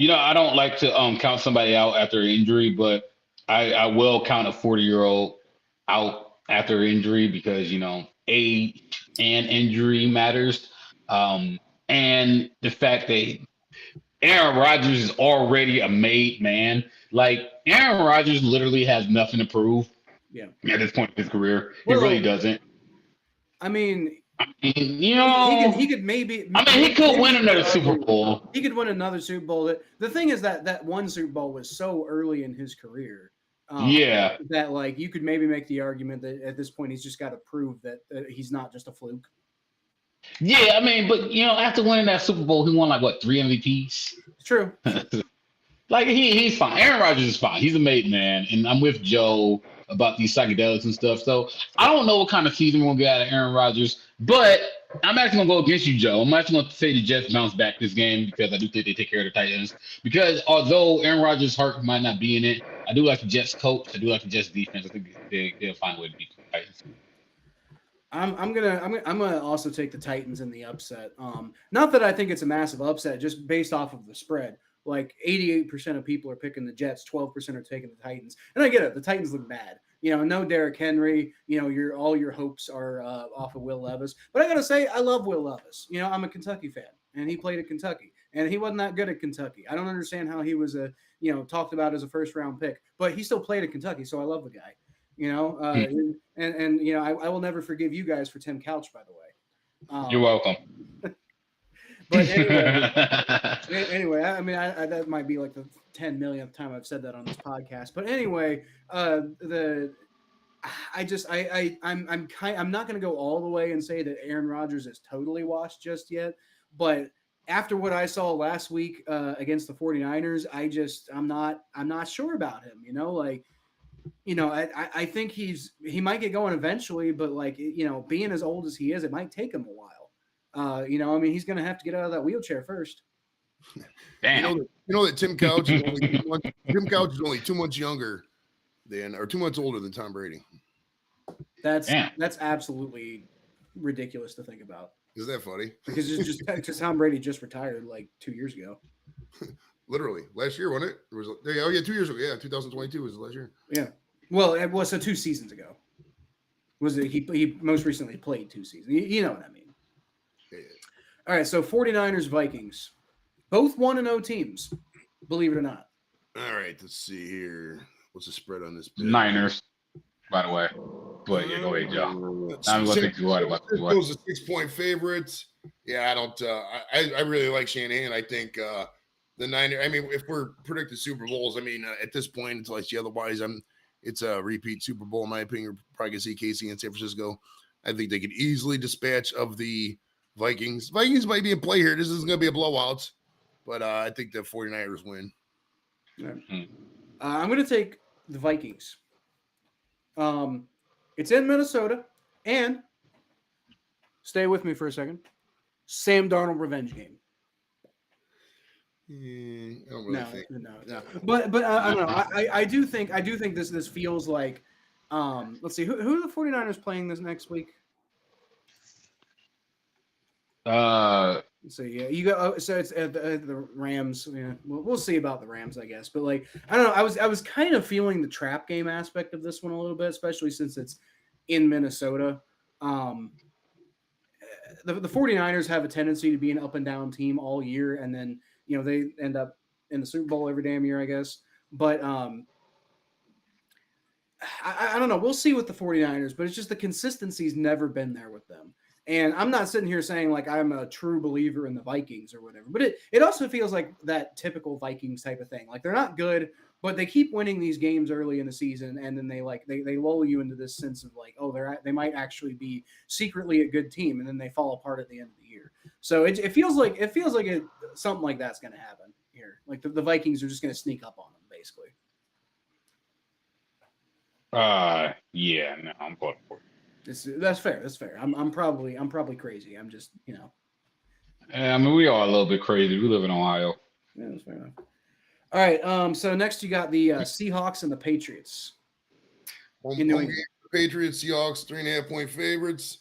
I don't like to count somebody out after injury, but I will count a 40-year-old out after injury because age and injury matters, and the fact that Aaron Rodgers is already a made man. Like Aaron Rodgers literally has nothing to prove. Yeah. At this point in his career, he really doesn't. I mean, he could maybe. He could win another Super Bowl. He could win another Super Bowl. The thing is that one Super Bowl was so early in his career. That like you could maybe make the argument that at this point he's just got to prove that he's not just a fluke. Yeah, I mean, but after winning that Super Bowl, he won like 3 MVPs. It's true. Like he's fine. Aaron Rodgers is fine. He's a made man, and I'm with Joe about these psychedelics and stuff. So I don't know what kind of season we're gonna get out of Aaron Rodgers, but I'm actually gonna go against you, Joe. I'm actually gonna say the Jets bounce back this game because I do think they take care of the Titans. Because although Aaron Rodgers' heart might not be in it, I do like the Jets coach. I do like the Jets defense. I think they'll find a way to beat the Titans. I'm gonna also take the Titans in the upset. Not that I think it's a massive upset, just based off of the spread. Like 88% of people are picking the Jets, 12% are taking the Titans. And I get it. The Titans look bad. No Derrick Henry. All your hopes are off of Will Levis. But I got to say, I love Will Levis. I'm a Kentucky fan, and he played at Kentucky. And he wasn't that good at Kentucky. I don't understand how he was talked about as a first-round pick. But he still played at Kentucky, so I love the guy. I will never forgive you guys for Tim Couch, by the way. You're welcome. But anyway, I mean, that might be like the 10 millionth time I've said that on this podcast. But anyway, I'm not going to go all the way and say that Aaron Rodgers is totally washed just yet. But after what I saw last week against the 49ers, I'm not sure about him. I think he might get going eventually, but being as old as he is, it might take him a while. He's going to have to get out of that wheelchair first. Damn. You know that Tim Couch is only 2 months younger or 2 months older than Tom Brady. That's absolutely ridiculous to think about. Is that funny? Because it's just Tom Brady just retired like 2 years ago. Literally last year, wasn't it? 2 years ago. Yeah, 2022 was the last year. Yeah. Well, it was 2 seasons ago. Was it? He most recently played 2 seasons. You know what I mean. Yeah. All right, so 49ers, Vikings. Both 1-0 teams, believe it or not. All right, let's see here. What's the spread on this? Niners, by the way. But yeah, go ahead, Joe. I'm going to think you're right about this. Those are 6-point favorites. Yeah, I don't. I really like Shanahan. I think the Niners. I mean, if we're predicting Super Bowls, I mean, at this point, until I see otherwise, it's a repeat Super Bowl in my opinion. We're probably gonna see Casey in San Francisco. I think they could easily dispatch of the Vikings. Vikings might be in play here. This isn't going to be a blowout, but I think the 49ers win. Right. I'm going to take the Vikings. It's in Minnesota, and stay with me for a second. Sam Darnold revenge game. I don't really think. No. But I don't know. I do think this feels like let's see, who are the 49ers playing this next week? So yeah, you go. So it's the Rams. Yeah, we'll see about the Rams, I guess. But like, I don't know. I was kind of feeling the trap game aspect of this one a little bit, especially since it's in Minnesota. The 49ers have a tendency to be an up and down team all year, and then they end up in the Super Bowl every damn year, I guess. But I don't know. We'll see with the 49ers, but it's just the consistency's never been there with them. And I'm not sitting here saying like I'm a true believer in the Vikings or whatever, but it also feels like that typical Vikings type of thing. Like they're not good, but they keep winning these games early in the season, and then they lull you into this sense of like, oh, they might actually be secretly a good team, and then they fall apart at the end of the year. So it feels like something like that's going to happen here. Like the Vikings are just going to sneak up on them, basically. Yeah, no, I'm going for it. That's fair. That's fair. I'm probably crazy. I'm just I mean, we are a little bit crazy. We live in Ohio. Yeah, that's fair enough. All right. So next you got the Seahawks and the Patriots. Home game, Patriots, Seahawks, 3.5-point favorites.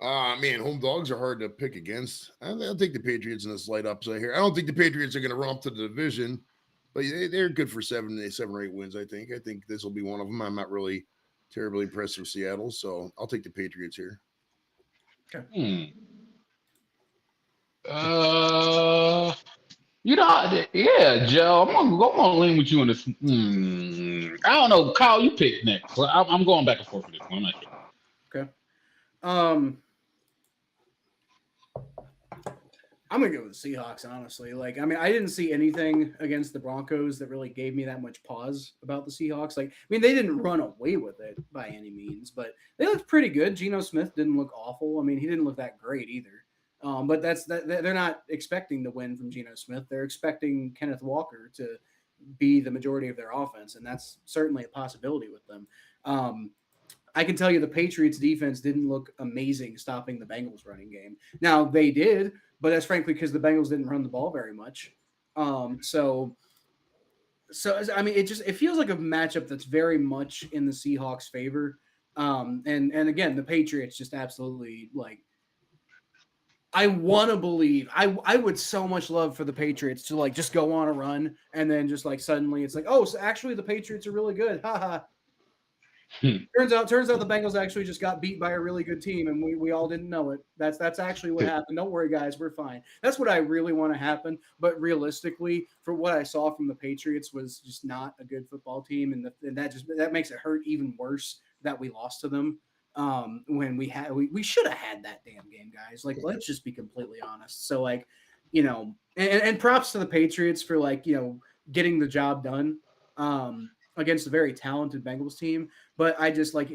Man, home dogs are hard to pick against. I'll take the Patriots in this light upside here. I don't think the Patriots are going to romp to the division, but they're good for 7 or 8 wins, I think. I think this will be one of them. I'm not really terribly impressed with Seattle, so I'll take the Patriots here. Okay. Yeah, Joe, I'm gonna lean with you on this. I don't know, Kyle. You pick next. I'm going back and forth with this one. I'm not sure. Okay. I'm gonna go with the Seahawks, honestly. Like, I mean, I didn't see anything against the Broncos that really gave me that much pause about the Seahawks. Like, I mean, they didn't run away with it by any means, but they looked pretty good. Geno Smith didn't look awful. I mean, he didn't look that great either. But they're not expecting to win from Geno Smith. They're expecting Kenneth Walker to be the majority of their offense, and that's certainly a possibility with them. I can tell you the Patriots defense didn't look amazing stopping the Bengals running game. Now they did, but that's frankly because the Bengals didn't run the ball very much. So I mean, it feels like a matchup that's very much in the Seahawks' favor. And again, the Patriots just absolutely like. I want to believe. I would so much love for the Patriots to like just go on a run and then just like suddenly it's like, oh, so actually the Patriots are really good. Haha. Turns out the Bengals actually just got beat by a really good team and we all didn't know it. That's actually what happened. Don't worry, guys, we're fine. That's what I really want to happen. But realistically, for what I saw from the Patriots was just not a good football team, and that makes it hurt even worse that we lost to them. When we should have had that damn game, guys. Like, let's just be completely honest. So like, and props to the Patriots for like, getting the job done against a very talented Bengals team. But I just like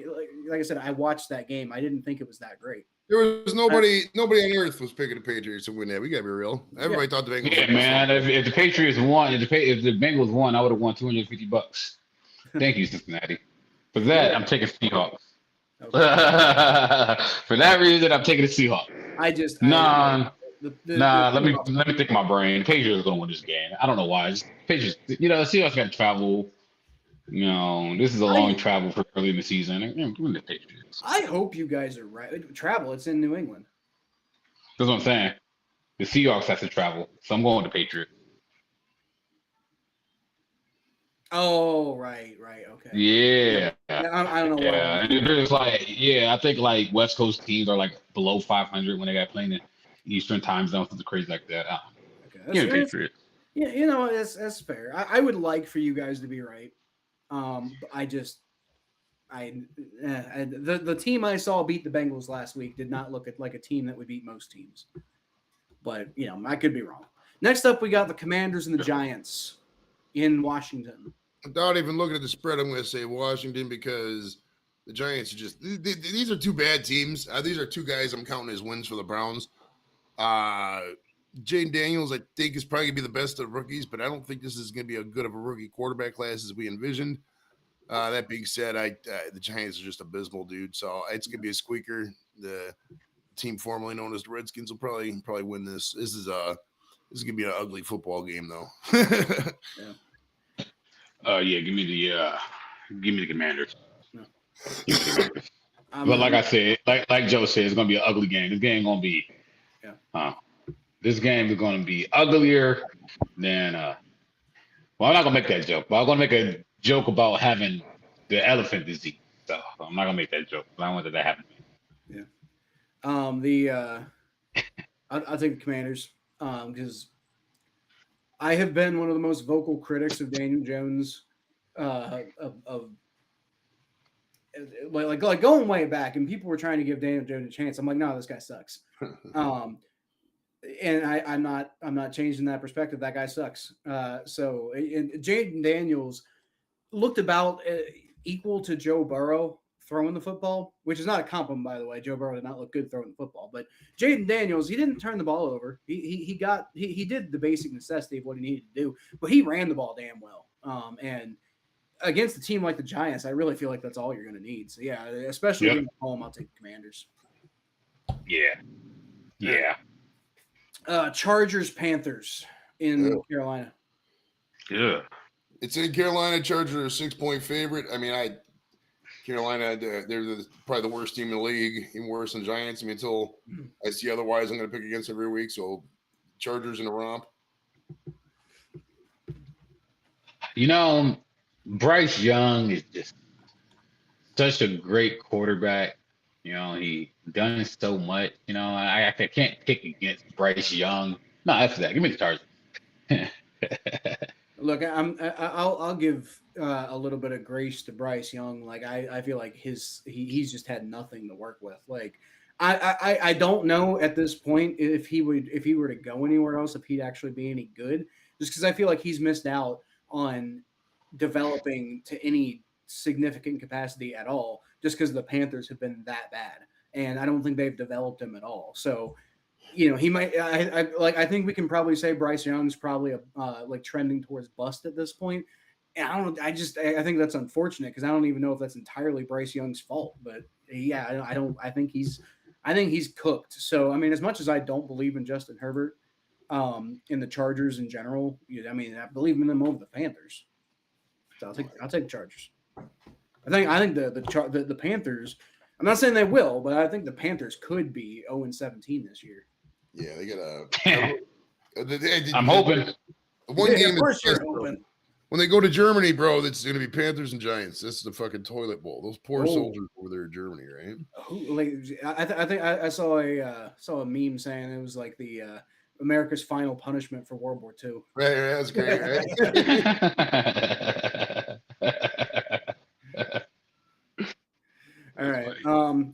I said, I watched that game. I didn't think it was that great. There was nobody on earth was picking the Patriots to win that. We gotta be real. Everybody thought the Bengals. Yeah, man. If the Patriots won, if the Bengals won, I would have won $250. Thank you, Cincinnati. For that, I'm taking Seahawks. Okay. For that reason, I'm taking the Seahawks. Let me think my brain. Patriots are gonna win this game. I don't know why. Patriots, the Seahawks got to travel. This is a long travel for early in the season. The Patriots. I hope you guys are right. Travel. It's in New England. That's what I'm saying. The Seahawks have to travel, so I'm going with the Patriots. Oh, right, okay. Yeah. I don't know. Yeah, and there's I think like West Coast teams are like below 500 when they got playing in Eastern time zone, something crazy like that. Okay, Patriots. Yeah, that's fair. I would like for you guys to be right. The team I saw beat the Bengals last week did not look like a team that would beat most teams. But I could be wrong. Next up, we got the Commanders and the Giants in Washington. Without even looking at the spread, I'm going to say Washington because the Giants are just these are two bad teams. These are two guys I'm counting as wins for the Browns. Jaden Daniels, I think, is probably going to be the best of rookies, but I don't think this is going to be a good of a rookie quarterback class as we envisioned. That being said, the Giants are just abysmal, dude. So it's going to be a squeaker. The team formerly known as the Redskins will probably win this. This is This is gonna be an ugly football game, though. Yeah. Yeah. Give me the Commanders. No. Give me the Commanders. But like I said, like Joe said, it's gonna be an ugly game. This game gonna be, this game is gonna be uglier than. Well, I'm not gonna make that joke, but I'm gonna make a joke about having the elephant disease. So I'm not gonna make that joke. I don't want that to happen. Yeah. I'll take the Commanders because I have been one of the most vocal critics of Daniel Jones, of like going way back, and people were trying to give Daniel Jones a chance. I'm like, no, this guy sucks. And I'm not changing that perspective. That guy sucks. So Jaden Daniels looked about equal to Joe Burrow throwing the football, which is not a compliment, by the way. Joe Burrow did not look good throwing the football, but Jaden Daniels, he didn't turn the ball over. He did the basic necessity of what he needed to do, but he ran the ball damn well. And against a team like the Giants, I really feel like that's all you're going to need. So yeah, especially at home, I'll take the Commanders. Yeah. Chargers Panthers in Carolina. Yeah. It's in Carolina. Chargers are a 6-point favorite. I mean, Carolina, they're probably the worst team in the league, even worse than Giants. I mean, until I see otherwise, I'm going to pick against every week. So Chargers in a romp. Bryce Young is just such a great quarterback. He done so much. I can't pick against Bryce Young. No, after that, give me the Chargers. Look, I'll give a little bit of grace to Bryce Young. Like I feel like he's just had nothing to work with. Like I don't know at this point if he were to go anywhere else, if he'd actually be any good. Just because I feel like he's missed out on developing to any significant capacity at all, just because the Panthers have been that bad, and I don't think they've developed him at all. So, he might. I think we can probably say Bryce Young's probably like trending towards bust at this point. And I don't. I think that's unfortunate because I don't even know if that's entirely Bryce Young's fault. But yeah, I don't. I think he's cooked. So I mean, as much as I don't believe in Justin Herbert, in the Chargers in general, I mean, I believe in them over the Panthers. So I'll take the Chargers. I think the Panthers. I'm not saying they will, but I think the Panthers could be 0-17 this year. Yeah, they got I'm hoping. One game. Of course you're hoping. When they go to Germany, bro, it's going to be Panthers and Giants. This is the fucking toilet bowl. Those poor soldiers over there in Germany, right? I think I saw a meme saying it was like the America's final punishment for World War II. Right, that's great, right? All right.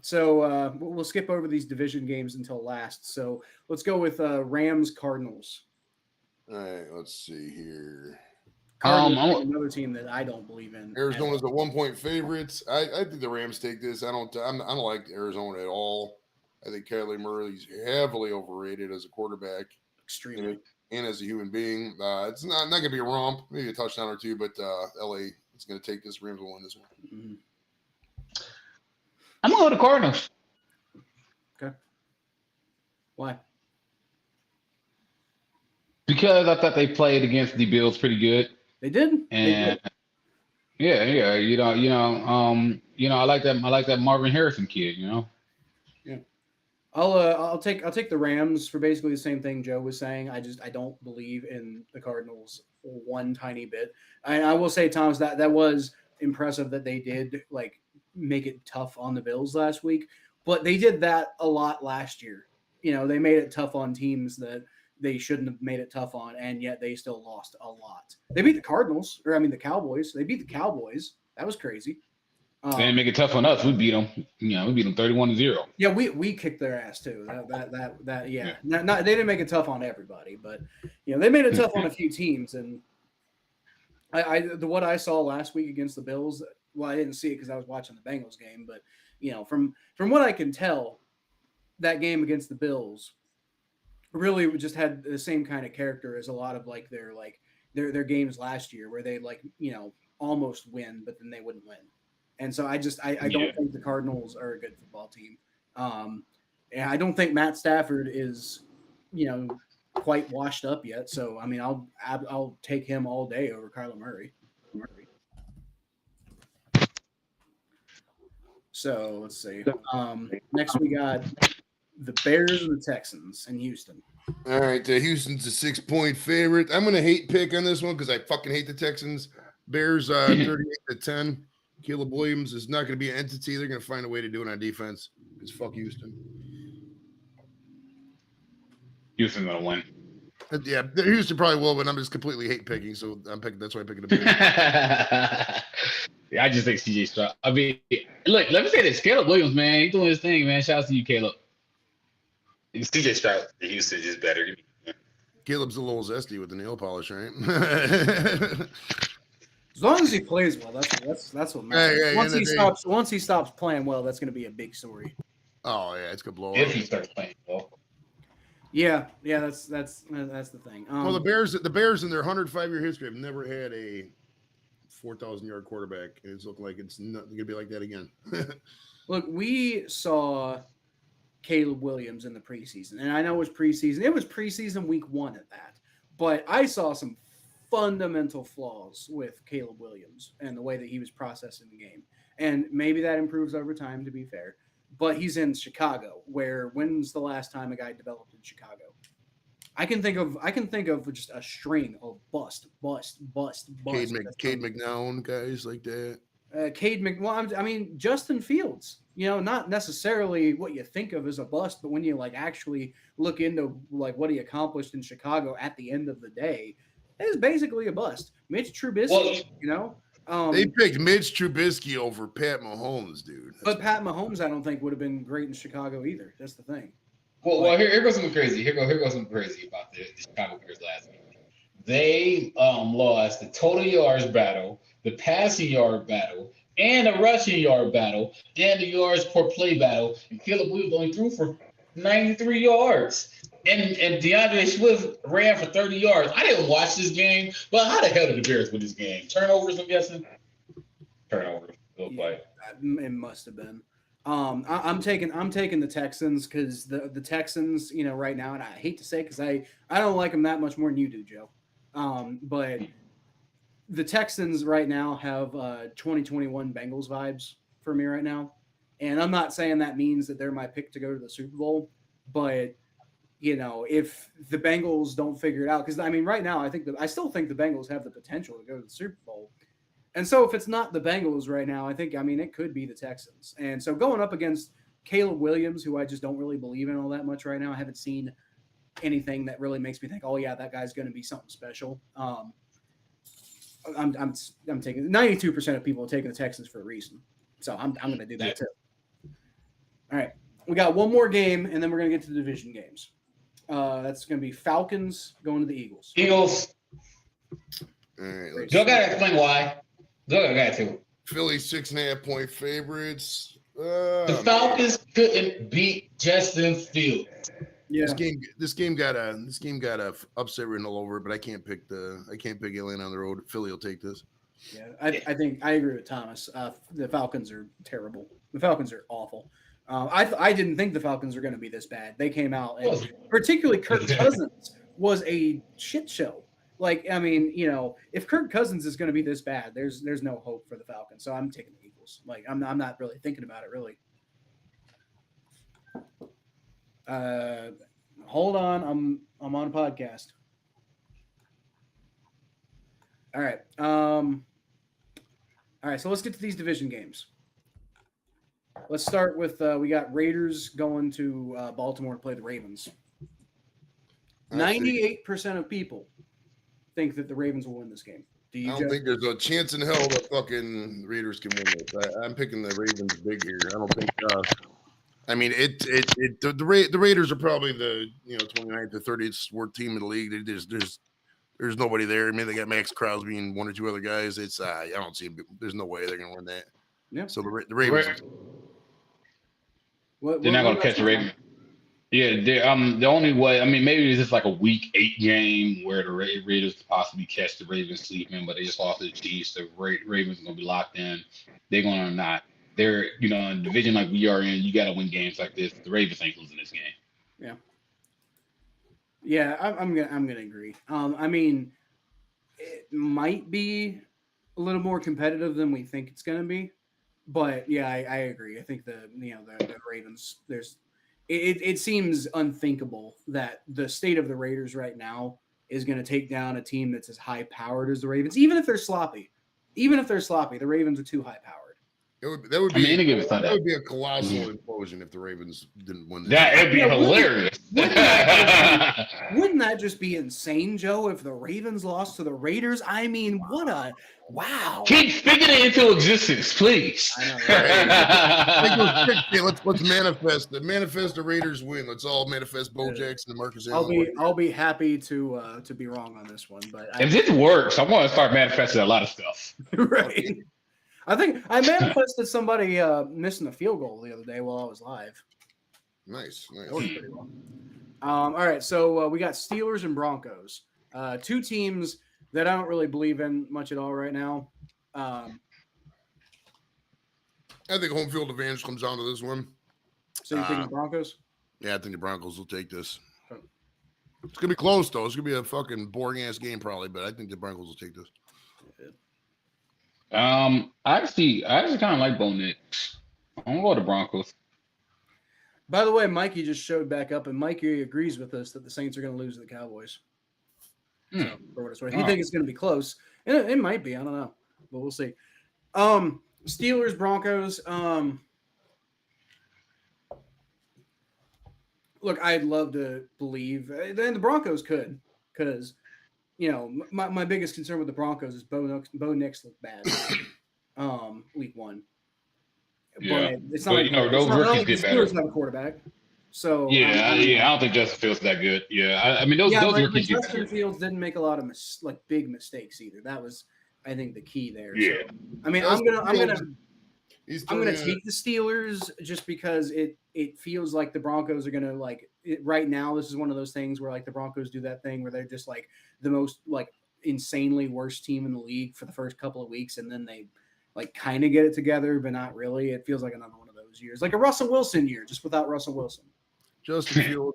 So we'll skip over these division games until last. So let's go with Rams Cardinals. All right, let's see here. Cardinals another team that I don't believe in. Arizona's a 1-point favorite. I think the Rams take this. I don't like Arizona at all. I think Kyler Murray's heavily overrated as a quarterback, extremely, and as a human being. It's not going to be a romp, maybe a touchdown or two, but LA is going to take this. Rams will win this one. Mm-hmm. I'm going to go to Cardinals. Okay. Why? Because I thought they played against the Bills pretty good. They did. And yeah. I like that Marvin Harrison kid. Yeah. I'll take the Rams for basically the same thing Joe was saying. I don't believe in the Cardinals one tiny bit. I will say, Thomas, that was impressive that they did like make it tough on the Bills last week, but they did that a lot last year. They made it tough on teams that they shouldn't have made it tough on, and yet they still lost a lot. They beat the Cowboys. They beat the Cowboys. That was crazy. They didn't make it tough on us. We beat them. We beat them 31-0. Yeah, we kicked their ass too. Yeah. Not they didn't make it tough on everybody, but they made it tough on a few teams. And what I saw last week against the Bills. Well, I didn't see it because I was watching the Bengals game, but from what I can tell, that game against the Bills really just had the same kind of character as a lot of like their games last year, where they almost win, but then they wouldn't win. And so I don't think the Cardinals are a good football team. And I don't think Matt Stafford is, quite washed up yet. So I mean, I'll take him all day over Kyler Murray. So let's see. Next we got the Bears and the Texans in Houston. All right, Houston's a 6-point favorite. I'm gonna hate pick on this one because I fucking hate the Texans. Bears 38-10. Caleb Williams is not gonna be an entity. They're gonna find a way to do it on defense. Because fuck Houston. Houston's gonna win. Yeah, Houston probably will, but I'm just completely hate picking, so I'm picking. That's why I'm picking the Bears. Yeah, I just think CJ Stroud. I mean, look, let me say this: Caleb Williams, man, he's doing his thing, man. Shout out to you, Caleb. CJ Stroud, Houston is better. Caleb's a little zesty with the nail polish, right? As long as he plays well, that's what matters. Once he stops playing well, that's going to be a big story. Oh yeah, it's gonna blow up if he starts playing well. Yeah, that's the thing. Well, the Bears in their 105-year history have never had a 4,000-yard quarterback, and it's looking like it's not going to be like that again. Look, we saw Caleb Williams in the preseason, and I know it was preseason. It was preseason week 1 at that, but I saw some fundamental flaws with Caleb Williams and the way that he was processing the game, and maybe that improves over time, to be fair. But he's in Chicago, where when's the last time a guy developed in Chicago? I can think of just a string of bust. Cade McNown, guys like that. I mean, Justin Fields, not necessarily what you think of as a bust, but when you actually look into what he accomplished in Chicago at the end of the day, it is basically a bust. Mitch Trubisky, they picked Mitch Trubisky over Pat Mahomes, dude. But Pat Mahomes, I don't think would have been great in Chicago either. That's the thing. Well, here goes something crazy. Here goes something crazy about the Chicago Bears last week. They lost the total yards battle, the passing yard battle, and the rushing yard battle, and the yards per play battle. And Caleb Williams only threw for 93 yards. And DeAndre Swift ran for 30 yards. I didn't watch this game, but how the hell did the Bears win this game? Turnovers, I'm guessing? Turnovers. It must have been. I'm taking the Texans because the Texans, right now, and I hate to say because I don't like them that much more than you do, Joe. But the Texans right now have 2021 Bengals vibes for me right now. And I'm not saying that means that they're my pick to go to the Super Bowl, but if the Bengals don't figure it out, because I mean, right now, I still think the Bengals have the potential to go to the Super Bowl. And so if it's not the Bengals right now, it could be the Texans. And so going up against Caleb Williams, who I just don't really believe in all that much right now, I haven't seen anything that really makes me think, oh yeah, that guy's going to be something special. I'm taking 92% of people are taking the Texans for a reason. So I'm going to do that too. All right. We got one more game, and then we're going to get to the division games. That's going to be Falcons going to the Eagles. Eagles. All right. Joe got to explain why. Joe got to. Philly 6.5-point favorites. The Falcons couldn't beat Justin Fields. Yeah. This game got a upset written all over it, but I can't pick Atlanta on the road. Philly will take this. Yeah, I think I agree with Thomas. The Falcons are terrible. The Falcons are awful. I didn't think the Falcons were going to be this bad. They came out, and particularly Kirk Cousins was a shit show. If Kirk Cousins is going to be this bad, there's no hope for the Falcons. So I'm taking the Eagles. I'm not really thinking about it really. Hold on, I'm on a podcast. All right. All right, so let's get to these division games. Let's start with we got Raiders going to Baltimore to play the Ravens. 98% of people think that the Ravens will win this game. Do you? I don't think there's a chance in hell that fucking Raiders can win this. I'm picking the Ravens big here. I don't think. The Raiders are probably the 29th or 30th worst team in the league. There's nobody there. I mean, they got Max Crosby and one or two other guys. It's I don't see. There's no way they're gonna win that. Yeah. So the Ravens. They're not gonna catch the Ravens. Yeah, the only way. I mean, maybe it's just like a Week 8 game where the Raiders could possibly catch the Ravens sleeping, but they just lost to the Chiefs. The Ravens are gonna be locked in. They're gonna not. They're in a division like we are in. You got to win games like this. The Ravens ain't losing this game. Yeah. Yeah, I'm gonna agree. I mean, it might be a little more competitive than we think it's gonna be, but yeah, I agree. I think the Ravens. It seems unthinkable that the state of the Raiders right now is going to take down a team that's as high powered as the Ravens, even if they're sloppy. Even if they're sloppy, the Ravens are too high powered. That would be a colossal Mm-hmm. implosion if the Ravens didn't win this. That'd be hilarious. Wouldn't that just be insane, Joe, if the Ravens lost to the Raiders? I mean, what a wow. Keep speaking it into existence, please. I know, right? Hey, let's manifest the Raiders win. Let's all manifest Bo Jackson and Marcus Allen. I'll be happy to be wrong on this one, but if this works, I want to start manifesting a lot of stuff. Right. I think I manifested somebody missing a field goal the other day while I was live. Nice. That worked pretty well. All right, so we got Steelers and Broncos, two teams that I don't really believe in much at all right now. I think home field advantage comes down to this one. So you think the Broncos? Yeah, I think the Broncos will take this. It's gonna be close though. It's gonna be a fucking boring ass game probably, but I think the Broncos will take this. I actually kind of like Bo Nix. I'm gonna go to Broncos. By the way, Mikey just showed back up, and Mikey agrees with us that the Saints are going to lose to the Cowboys. So, for what it's worth, he thinks it's going to be close, and it might be. I don't know, but we'll see. Steelers, Broncos. Look, I'd love to believe, and the Broncos could, because my biggest concern with the Broncos is Bo Nix looked bad. Week 1. Yeah, but it's not. But those rookies get better. Steelers have a quarterback, so I don't think Justin Fields is that good. Yeah, I mean those rookies get better. Justin Fields didn't make a lot of big mistakes either. That was, I think, the key there. Yeah, so, I mean, I'm gonna take the Steelers just because it feels like the Broncos are gonna right now. This is one of those things where the Broncos do that thing where they're just the most insanely worst team in the league for the first couple of weeks, and then they kind of get it together, but not really. It feels like another one of those years, like a Russell Wilson year, just without Russell Wilson. Justin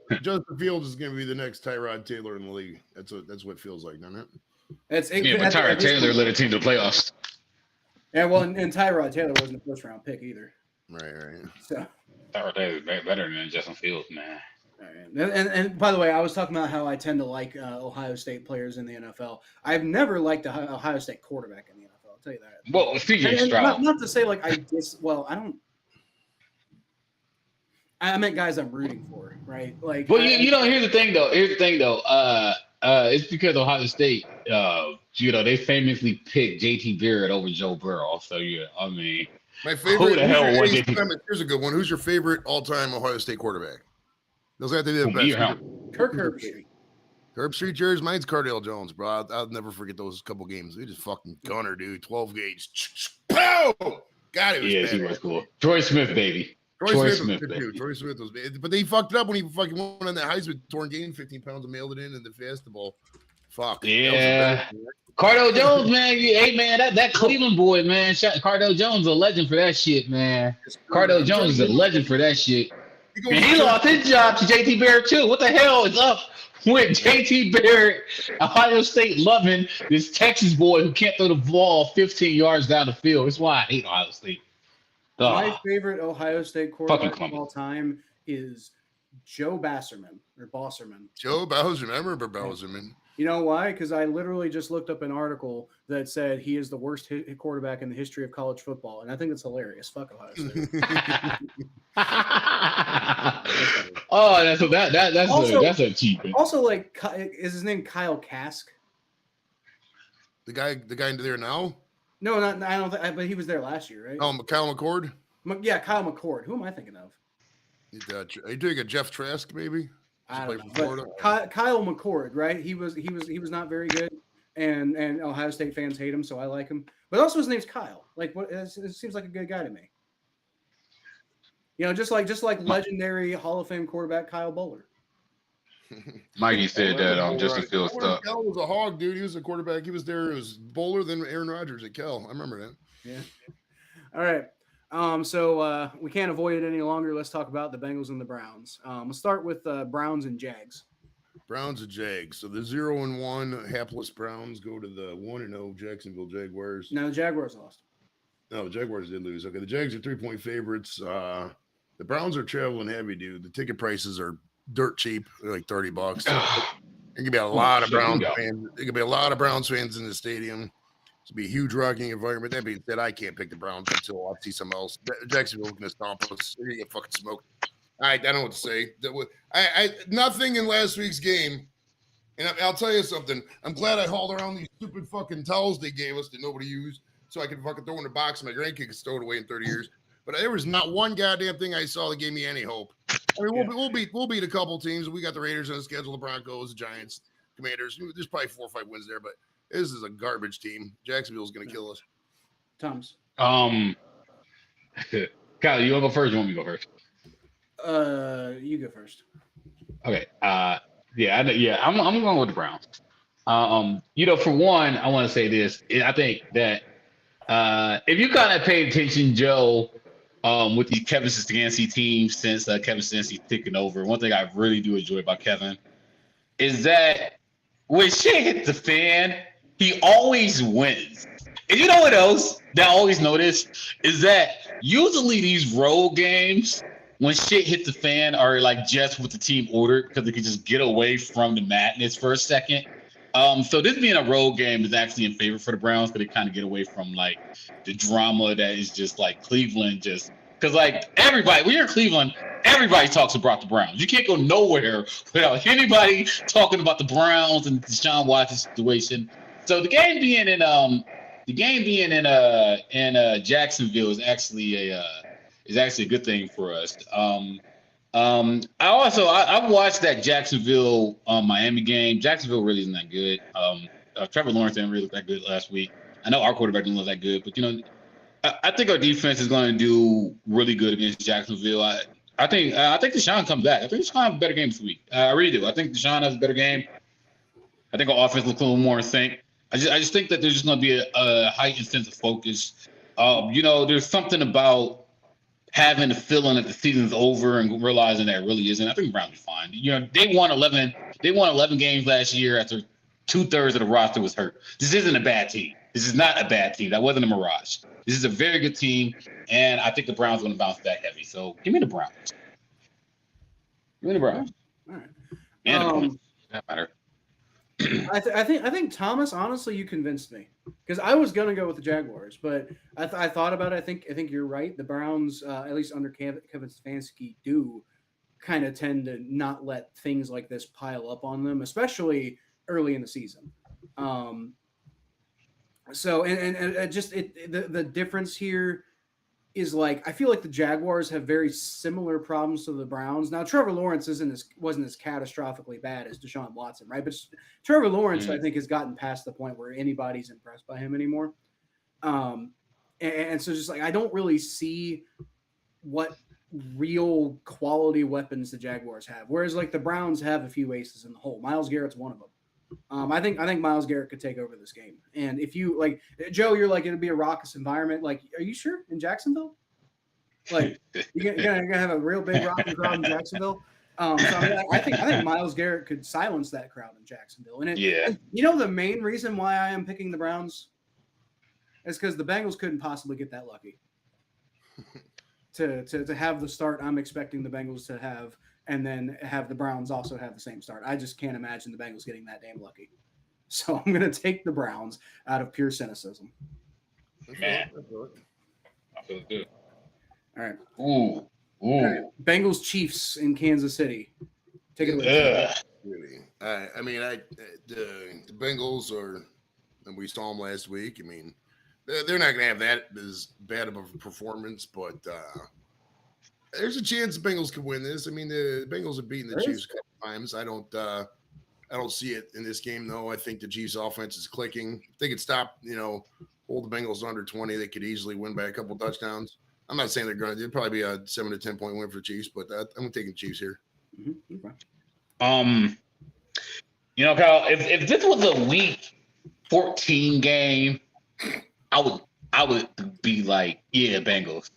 Fields is going to be the next Tyrod Taylor in the league. That's what it feels like, doesn't it? But Tyrod Taylor led a team to the playoffs. Yeah, well, and Tyrod Taylor wasn't a first-round pick either. Right. So Tyrod Taylor is better than Justin Fields, man. Right. And by the way, I was talking about how I tend to like Ohio State players in the NFL. I've never liked an Ohio State quarterback in the NFL. I'll tell you that. Well, CJ Stroud. Not to say I don't. I meant guys I'm rooting for, right? Well, here's the thing though. It's because Ohio State, they famously picked JT Barrett over Joe Burrow. So I mean, my favorite. Who the hell was JT? Here's a good one. Who's your favorite all-time Ohio State quarterback? Those have to be the best. Kirk Herbstreit. Herbstreit, yours, mine's Cardale Jones, bro. I'll never forget those couple games. They just fucking gunner, dude. 12 gauge. Pow! God, it was bad. He was cool. Troy Smith, baby. Troy Smith was good, Troy Smith was bad. But they fucked it up when he fucking went on that Heisman torn game, 15 pounds and mailed it in the fastball. Fuck. Yeah. Cardale Jones, man. Hey, man, that Cleveland boy, man. Cardale Jones is a legend for that shit, man. Cardale Jones is a legend for that shit. And he lost his job to JT Barrett, too. What the hell is up with JT Barrett, Ohio State loving this Texas boy who can't throw the ball 15 yards down the field? That's why I hate Ohio State. My favorite Ohio State quarterback of all time is Joe Basserman or Bosserman. Joe Bowserman. I remember Bowserman. You know why? Because I literally just looked up an article that said he is the worst quarterback in the history of college football, and I think it's hilarious. Fuck Ohio State. That's a cheap. Also, is his name Kyle Kask? The guy in there now? No, I don't think. But he was there last year, right? Oh, Kyle McCord. Yeah, Kyle McCord. Who am I thinking of? Are you doing a Jeff Trask, maybe? I don't know. But Kyle McCord, right? He was not very good, and Ohio State fans hate him, so I like him. But also his name's Kyle. It seems like a good guy to me. Just like legendary Hall of Fame quarterback Kyle Bowler. Mikey said that Justin Fields stuff. Cal was a hog, dude. He was a quarterback. He was there. It was Bowler, then Aaron Rodgers at Cal. I remember that. Yeah. All right. So we can't avoid it any longer. Let's talk about the Bengals and the Browns. We'll start with Browns and Jags. Browns and Jags. So the 0-1 hapless Browns go to the 1-0 Jacksonville Jaguars. No, the Jaguars lost. No, the Jaguars did lose. Okay, the Jags are 3-point favorites. The Browns are traveling heavy, dude. The ticket prices are dirt cheap. They're like $30. There could be a lot of Browns fans. There could be a lot of Browns fans in the stadium. It's be a huge rocking environment. That being said, I can't pick the Browns until I see something else. Jacksonville's gonna stomp us. They're gonna get fucking smoked. I don't know what to say. I nothing in last week's game. And I'll tell you something. I'm glad I hauled around these stupid fucking towels they gave us that nobody used, so I could fucking throw in the box and my grandkid could stow it away in 30 years. But there was not one goddamn thing I saw that gave me any hope. I mean, we'll beat a couple teams. We got the Raiders on the schedule, the Broncos, the Giants, Commanders. There's probably 4 or 5 wins there, but this is a garbage team. Jacksonville's going to kill us. Thomas. Kyle, you want to go first? Or you want me to go first? You go first. Okay. I'm going with the Browns. For one, I want to say this. I think that if you kind of paid attention, Joe, with the Kevin Stefanski team since Kevin Stefanski's taken over, one thing I really do enjoy about Kevin is that when shit hits the fan, he always wins. And you know what else that I always notice is that usually these road games, when shit hits the fan, are like just what the team ordered because they can just get away from the madness for a second. So this being a road game is actually in favor for the Browns because they kind of get away from like the drama that is just like Cleveland just because like everybody, when you're in Cleveland, everybody talks about the Browns. You can't go nowhere without anybody talking about the Browns and the Deshaun Watson situation. So the game being in Jacksonville is actually a good thing for us. I watched that Jacksonville Miami game. Jacksonville really isn't that good. Trevor Lawrence didn't really look that good last week. I know our quarterback didn't look that good, but I think our defense is going to do really good against Jacksonville. I think Deshaun comes back. I think Deshaun has a better game this week. I really do. I think Deshaun has a better game. I think our offense looks a little more in sync. I just think that there's just going to be a heightened sense of focus. There's something about having the feeling that the season's over and realizing that it really isn't. I think the Browns will be fine. They won 11 games last year after 2/3 of the roster was hurt. This isn't a bad team. This is not a bad team. That wasn't a mirage. This is a very good team, and I think the Browns are going to bounce back heavy. So give me the Browns. Give me the Browns. All right. And the Browns. That matter. I think Thomas, honestly, you convinced me because I was gonna go with the Jaguars, but I thought about it. I think you're right. The Browns, at least under Kevin Stefanski, do kind of tend to not let things like this pile up on them, especially early in the season. The difference here is like I feel like the Jaguars have very similar problems to the Browns. Now Trevor Lawrence wasn't as catastrophically bad as Deshaun Watson, right? But Trevor Lawrence, I think, has gotten past the point where anybody's impressed by him anymore. And so just like I don't really see what real quality weapons the Jaguars have. Whereas like the Browns have a few aces in the hole. Myles Garrett's one of them. I think Myles Garrett could take over this game. And if you like Joe, you're like it'll be a raucous environment. Like, are you sure in Jacksonville? Like you're gonna have a real big rocking crowd in Jacksonville. I think Myles Garrett could silence that crowd in Jacksonville. And the main reason why I am picking the Browns is because the Bengals couldn't possibly get that lucky to have the start I'm expecting the Bengals to have. And then have the Browns also have the same start. I just can't imagine the Bengals getting that damn lucky. So I'm going to take the Browns out of pure cynicism. Man. I feel good. All right. Ooh. All right. Bengals Chiefs in Kansas City. Take it away. Really? The Bengals are, and we saw them last week. I mean, they're not going to have that as bad of a performance, but there's a chance the Bengals could win this. I mean, the Bengals have beaten the Chiefs a couple times. I don't see it in this game, though. I think the Chiefs' offense is clicking. If they could stop, hold the Bengals under 20, they could easily win by a couple touchdowns. I'm not saying they're going to. It'd probably be a 7 to 10 point win for the Chiefs, but I'm taking the Chiefs here. Mm-hmm. Okay. Kyle, if this was a week 14 game, I would be like, yeah, Bengals.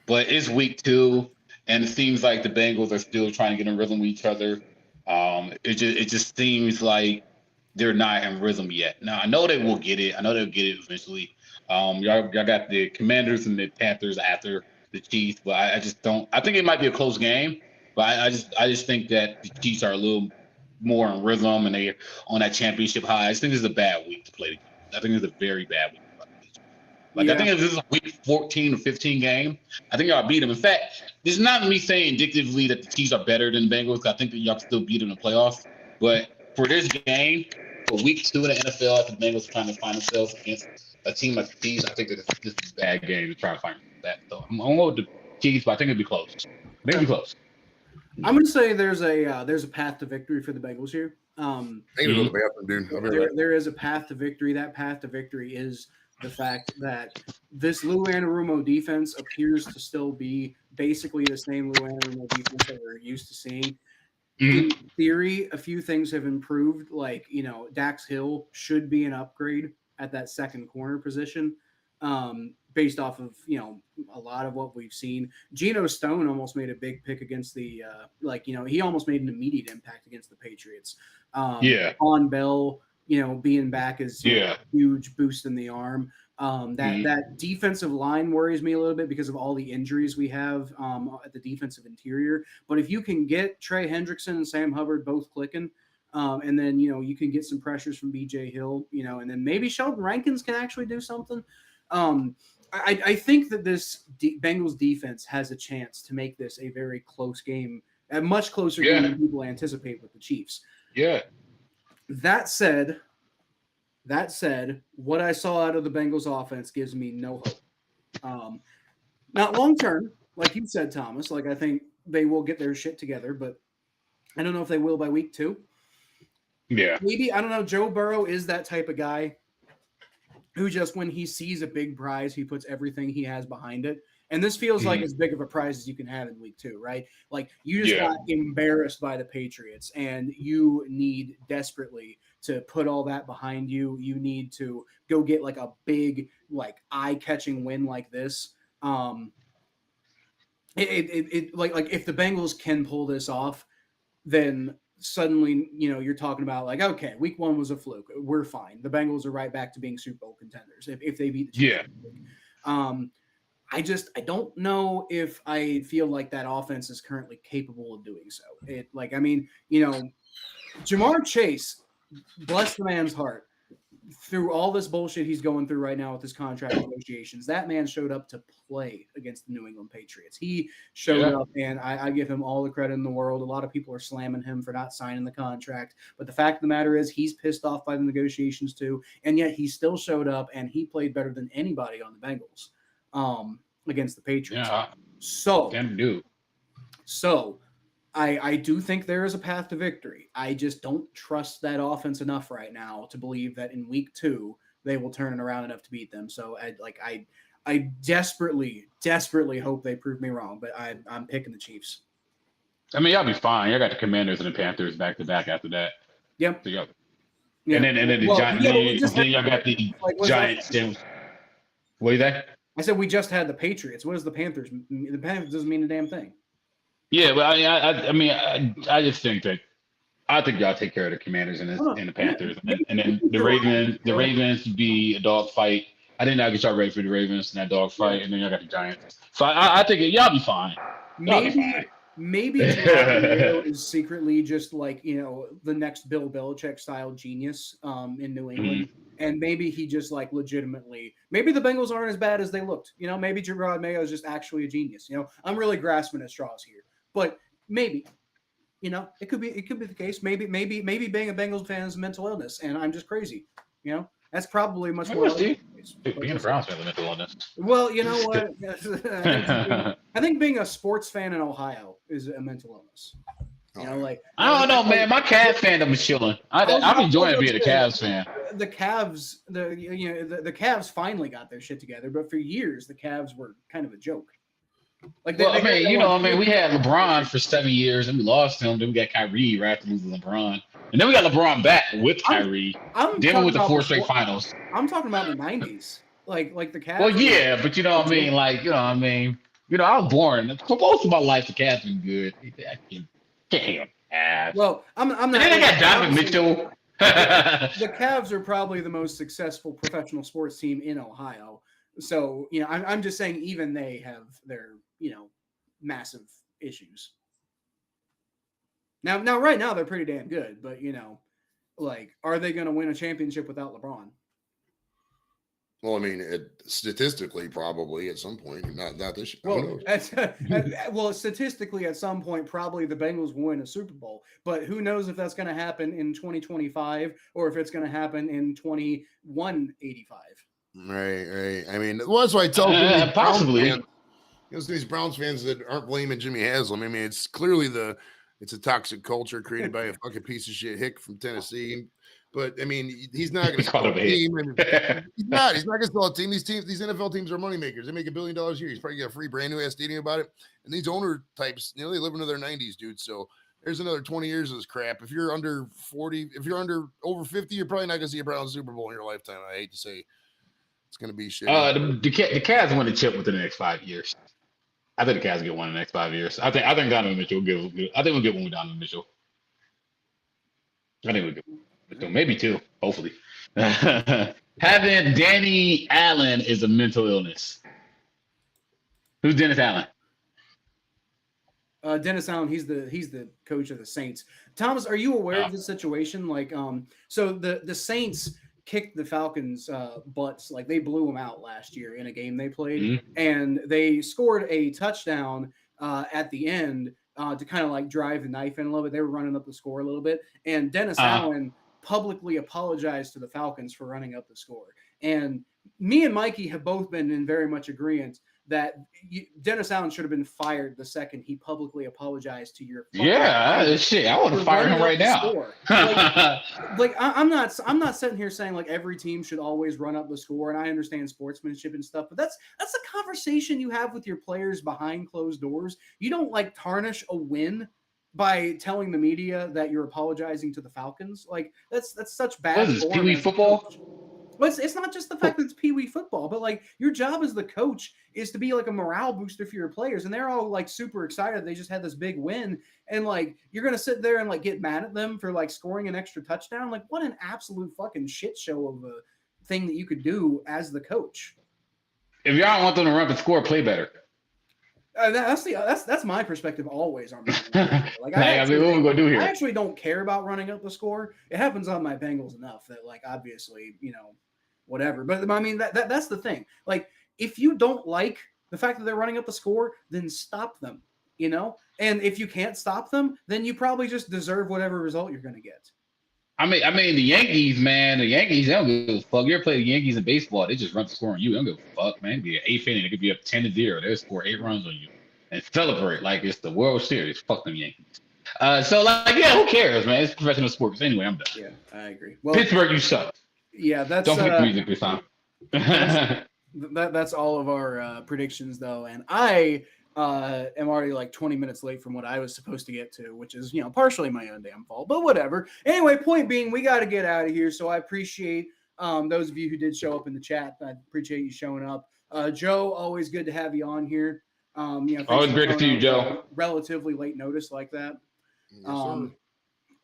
But it's week 2. And it seems like the Bengals are still trying to get in rhythm with each other. It just seems like they're not in rhythm yet. Now I know they will get it. I know they'll get it eventually. Y'all got the Commanders and the Panthers after the Chiefs, but I just don't. I think it might be a close game, but I just think that the Chiefs are a little more in rhythm and they're on that championship high. I just think this is a bad week to play the Chiefs. I think it's a very bad week. Like, I think if this is a week 14 or 15 game, I think y'all beat them. In fact, this is not me saying indicatively that the Chiefs are better than Bengals. I think that y'all can still beat them in the playoffs. But for this game, for week 2 of the NFL, after the Bengals are trying to find themselves against a team like the Chiefs, I think that this is a bad game to try to find that. So I'm going with the Chiefs, but I think it'll be close. Maybe close. I'm going to say there's a path to victory for the Bengals here. There is a path to victory. That path to victory is the fact that this Lou Anarumo defense appears to still be basically the same Lou Anarumo defense that we're used to seeing. In theory, a few things have improved. Like, Dax Hill should be an upgrade at that second corner position, based off of, a lot of what we've seen. Geno Stone almost made a big pick against the, he almost made an immediate impact against the Patriots. On Bell, being back is a huge boost in the arm. That defensive line worries me a little bit because of all the injuries we have at the defensive interior. But if you can get Trey Hendrickson and Sam Hubbard both clicking, and then, you can get some pressures from BJ Hill, and then maybe Sheldon Rankins can actually do something. I think that this Bengals defense has a chance to make this a very close game, a much closer game than people anticipate with the Chiefs. Yeah. That said, what I saw out of the Bengals offense gives me no hope. Not long term, like you said, Thomas. Like, I think they will get their shit together, but I don't know if they will by week 2. Yeah. Maybe, I don't know. Joe Burrow is that type of guy who just, when he sees a big prize, he puts everything he has behind it. And this feels like as big of a prize as you can have in week 2, right? Like, you just got embarrassed by the Patriots, and you need desperately to put all that behind you. You need to go get like a big, like, eye-catching win like this. Like if the Bengals can pull this off, then suddenly, you're talking about like, okay, week 1 was a fluke. We're fine. The Bengals are right back to being Super Bowl contenders if they beat the Chiefs. I don't know if I feel like that offense is currently capable of doing so. Jamar Chase, bless the man's heart, through all this bullshit he's going through right now with his contract negotiations, that man showed up to play against the New England Patriots. He showed up, and I give him all the credit in the world. A lot of people are slamming him for not signing the contract, but the fact of the matter is he's pissed off by the negotiations too, and yet he still showed up, and he played better than anybody on the Bengals against the Patriots. So I do think there is a path to victory. I just don't trust that offense enough right now to believe that in week 2 they will turn it around enough to beat them. So I desperately hope they prove me wrong, but I'm picking the Chiefs. I mean, y'all be fine. Y'all got the Commanders and the Panthers back to back after that. Yep. So and then the Giants. Then y'all got the Giants. What do you think? I said we just had the Patriots. What does the Panthers? The Panthers doesn't mean a damn thing. Yeah, but I just think that I think y'all take care of the Commanders and the Panthers, and then the Ravens be a dog fight. I think I get y'all ready for the Ravens and that dog fight, and then y'all got the Giants. So I think y'all be fine. Maybe is secretly just like the next Bill Belichick style genius in New England. And maybe he just like legitimately, maybe the Bengals aren't as bad as they looked. Maybe Gerard Mayo is just actually a genius. I'm really grasping at straws here, but maybe, it could be the case. Maybe being a Bengals fan is a mental illness, and I'm just crazy. That's probably much more. Being a Browns fan is a mental illness. Well, you know what? I think being a sports fan in Ohio is a mental illness. I don't know, man. My Cavs fandom is chilling. I'm enjoying being a Cavs fan. The Cavs, the Cavs finally got their shit together, but for years the Cavs were kind of a joke. We had LeBron for 7 years, and we lost him. Then we got Kyrie right after losing LeBron, and then we got LeBron back with Kyrie. Then with the 4 straight finals. I'm talking about the '90s, like the Cavs. Well, yeah, but I was born for most of my life. The Cavs been good. Well, I'm not. And then they got Donovan Mitchell. The Cavs are probably the most successful professional sports team in Ohio. So, I'm just saying even they have their, massive issues. Now, right now, they're pretty damn good. But, are they going to win a championship without LeBron? Well, I mean, statistically, probably at some point, not this year. Well, statistically, at some point, probably the Bengals will win a Super Bowl. But who knows if that's going to happen in 2025 or if it's going to happen in 2185. Right. I mean, well, that's why I tell possibly. These Browns fans that aren't blaming Jimmy Haslam. I mean, it's clearly it's a toxic culture created by a fucking piece of shit hick from Tennessee. But I mean, he's not going to sell a team. He's not going to sell a team. These NFL teams are moneymakers. They make $1 billion a year. He's probably got a free brand new ass stadium about it. And these owner types, they live into their 90s, dude. So there's another 20 years of this crap. If you're under 40, if you're over 50, you're probably not going to see a Browns Super Bowl in your lifetime. I hate to say it's going to be shit. The Cavs win the chip within the next 5 years. I think the Cavs get one in the next 5 years. I think Donovan Mitchell will get. I think we'll get one with Donovan Mitchell. I think we'll get one. Maybe two, hopefully. Having Danny Allen is a mental illness. Who's Dennis Allen? Dennis Allen, he's the coach of the Saints. Thomas, are you aware of the situation? So the Saints kicked the Falcons' butts. Like, they blew them out last year in a game they played, and they scored a touchdown at the end to kind of like drive the knife in a little bit. They were running up the score a little bit, and Dennis Allen publicly apologized to the Falcons for running up the score. And me and Mikey have both been in very much agreement that Dennis Allen should have been fired the second he publicly apologized to your. Shit, I want to fire him right now. I'm not sitting here saying like every team should always run up the score, and I understand sportsmanship and stuff, but that's a conversation you have with your players behind closed doors. You don't like tarnish a win by telling the media that you're apologizing to the Falcons. Like that's such bad. What is this, Pee Wee football? Well, it's not just the fact that it's Pee Wee football, but like your job as the coach is to be like a morale booster for your players, and they're all like super excited. They just had this big win, and like you're gonna sit there and like get mad at them for like scoring an extra touchdown. Like, what an absolute fucking shit show of a thing that you could do as the coach. If y'all want them to run the score, play better. That's my perspective always on that. Like, what are we gonna do here? I actually don't care about running up the score. It happens on my Bengals enough that like obviously whatever. But I mean that's the thing. Like, if you don't like the fact that they're running up the score, then stop them. And if you can't stop them, then you probably just deserve whatever result you're going to get. I mean, the Yankees, man, they don't give a fuck. You ever play the Yankees in baseball? They just run the score on you. They don't give a fuck, man. It'd be an 8th inning. It could be up 10-0. They'll score 8 runs on you and celebrate like it's the World Series. Fuck them Yankees. Who cares, man? It's professional sports. Anyway, I'm done. Yeah, I agree. Well, Pittsburgh, you suck. Yeah, that's don't pick music this time. That's all of our predictions, though, and I am already like 20 minutes late from what I was supposed to get to, which is, partially my own damn fault, but whatever. Anyway, point being, we got to get out of here. So I appreciate those of you who did show up in the chat. I appreciate you showing up. Joe, always good to have you on here. Always great to see you, Joe. Relatively late notice like that. Yes,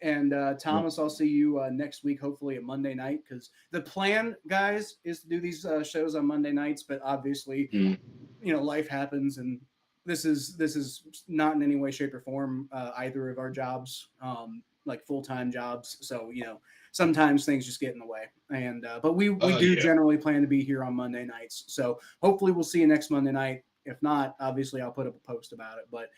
and Thomas, I'll see you next week, hopefully at Monday night, because the plan, guys, is to do these shows on Monday nights, but obviously, life happens, and this is not in any way, shape, or form either of our jobs, like full-time jobs. So, sometimes things just get in the way. And but we do generally plan to be here on Monday nights. So hopefully we'll see you next Monday night. If not, obviously I'll put up a post about it. But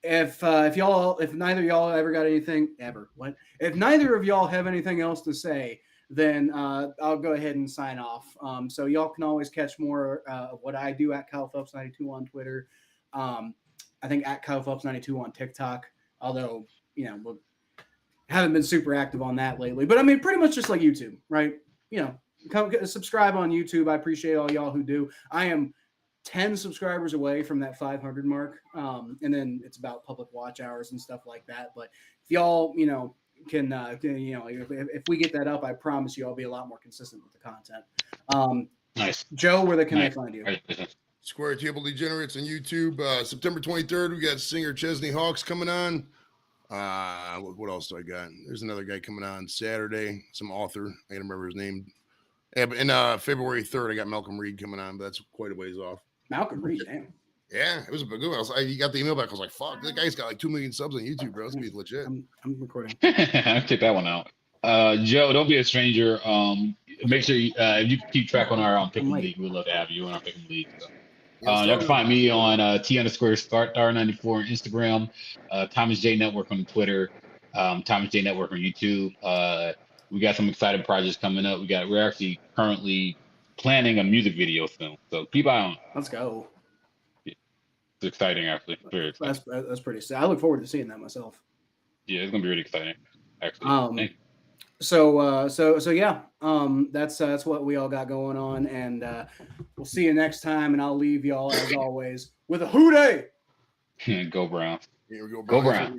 if neither of y'all ever got anything if neither of y'all have anything else to say, then I'll go ahead and sign off. So y'all can always catch more of what I do at Kyle Phelps 92 on Twitter. I think at Kyle Phelps 92 on TikTok, although, haven't been super active on that lately, but I mean, pretty much just like YouTube, right? Come subscribe on YouTube. I appreciate all y'all who do. I am 10 subscribers away from that 500 mark. And then it's about public watch hours and stuff like that. But if y'all, can if we get that up, I promise you I'll be a lot more consistent with the content. Nice. Joe, where can they find you? Square Table Degenerates on YouTube. September 23rd, we got singer Chesney Hawks coming on. What else do I got? There's another guy coming on Saturday, some author. I can't remember his name. Yeah, but in February 3rd, I got Malcolm Reed coming on, but that's quite a ways off. Malcolm Reed, damn. Yeah, it was a good one. He got the email back. I was like, fuck, that guy's got like 2 million subs on YouTube, bro. It's gonna be legit. I'm recording. I'll check that one out. Joe, don't be a stranger. Make sure you keep track on our Pick'em League. We'd love to have you on our Pick'em League. So. You can find me on T_Star94 on Instagram, Thomas J Network on Twitter, Thomas J Network on YouTube. We got some exciting projects coming up. We're actually currently planning a music video soon, so keep eye on. Let's go. Yeah. It's exciting, actually. Very exciting. That's pretty sad. I look forward to seeing that myself. Yeah, it's gonna be really exciting, actually. So yeah, that's what we all got going on, and we'll see you next time. And I'll leave y'all as always with a hooday. Go Browns. Here we go. Go Browns.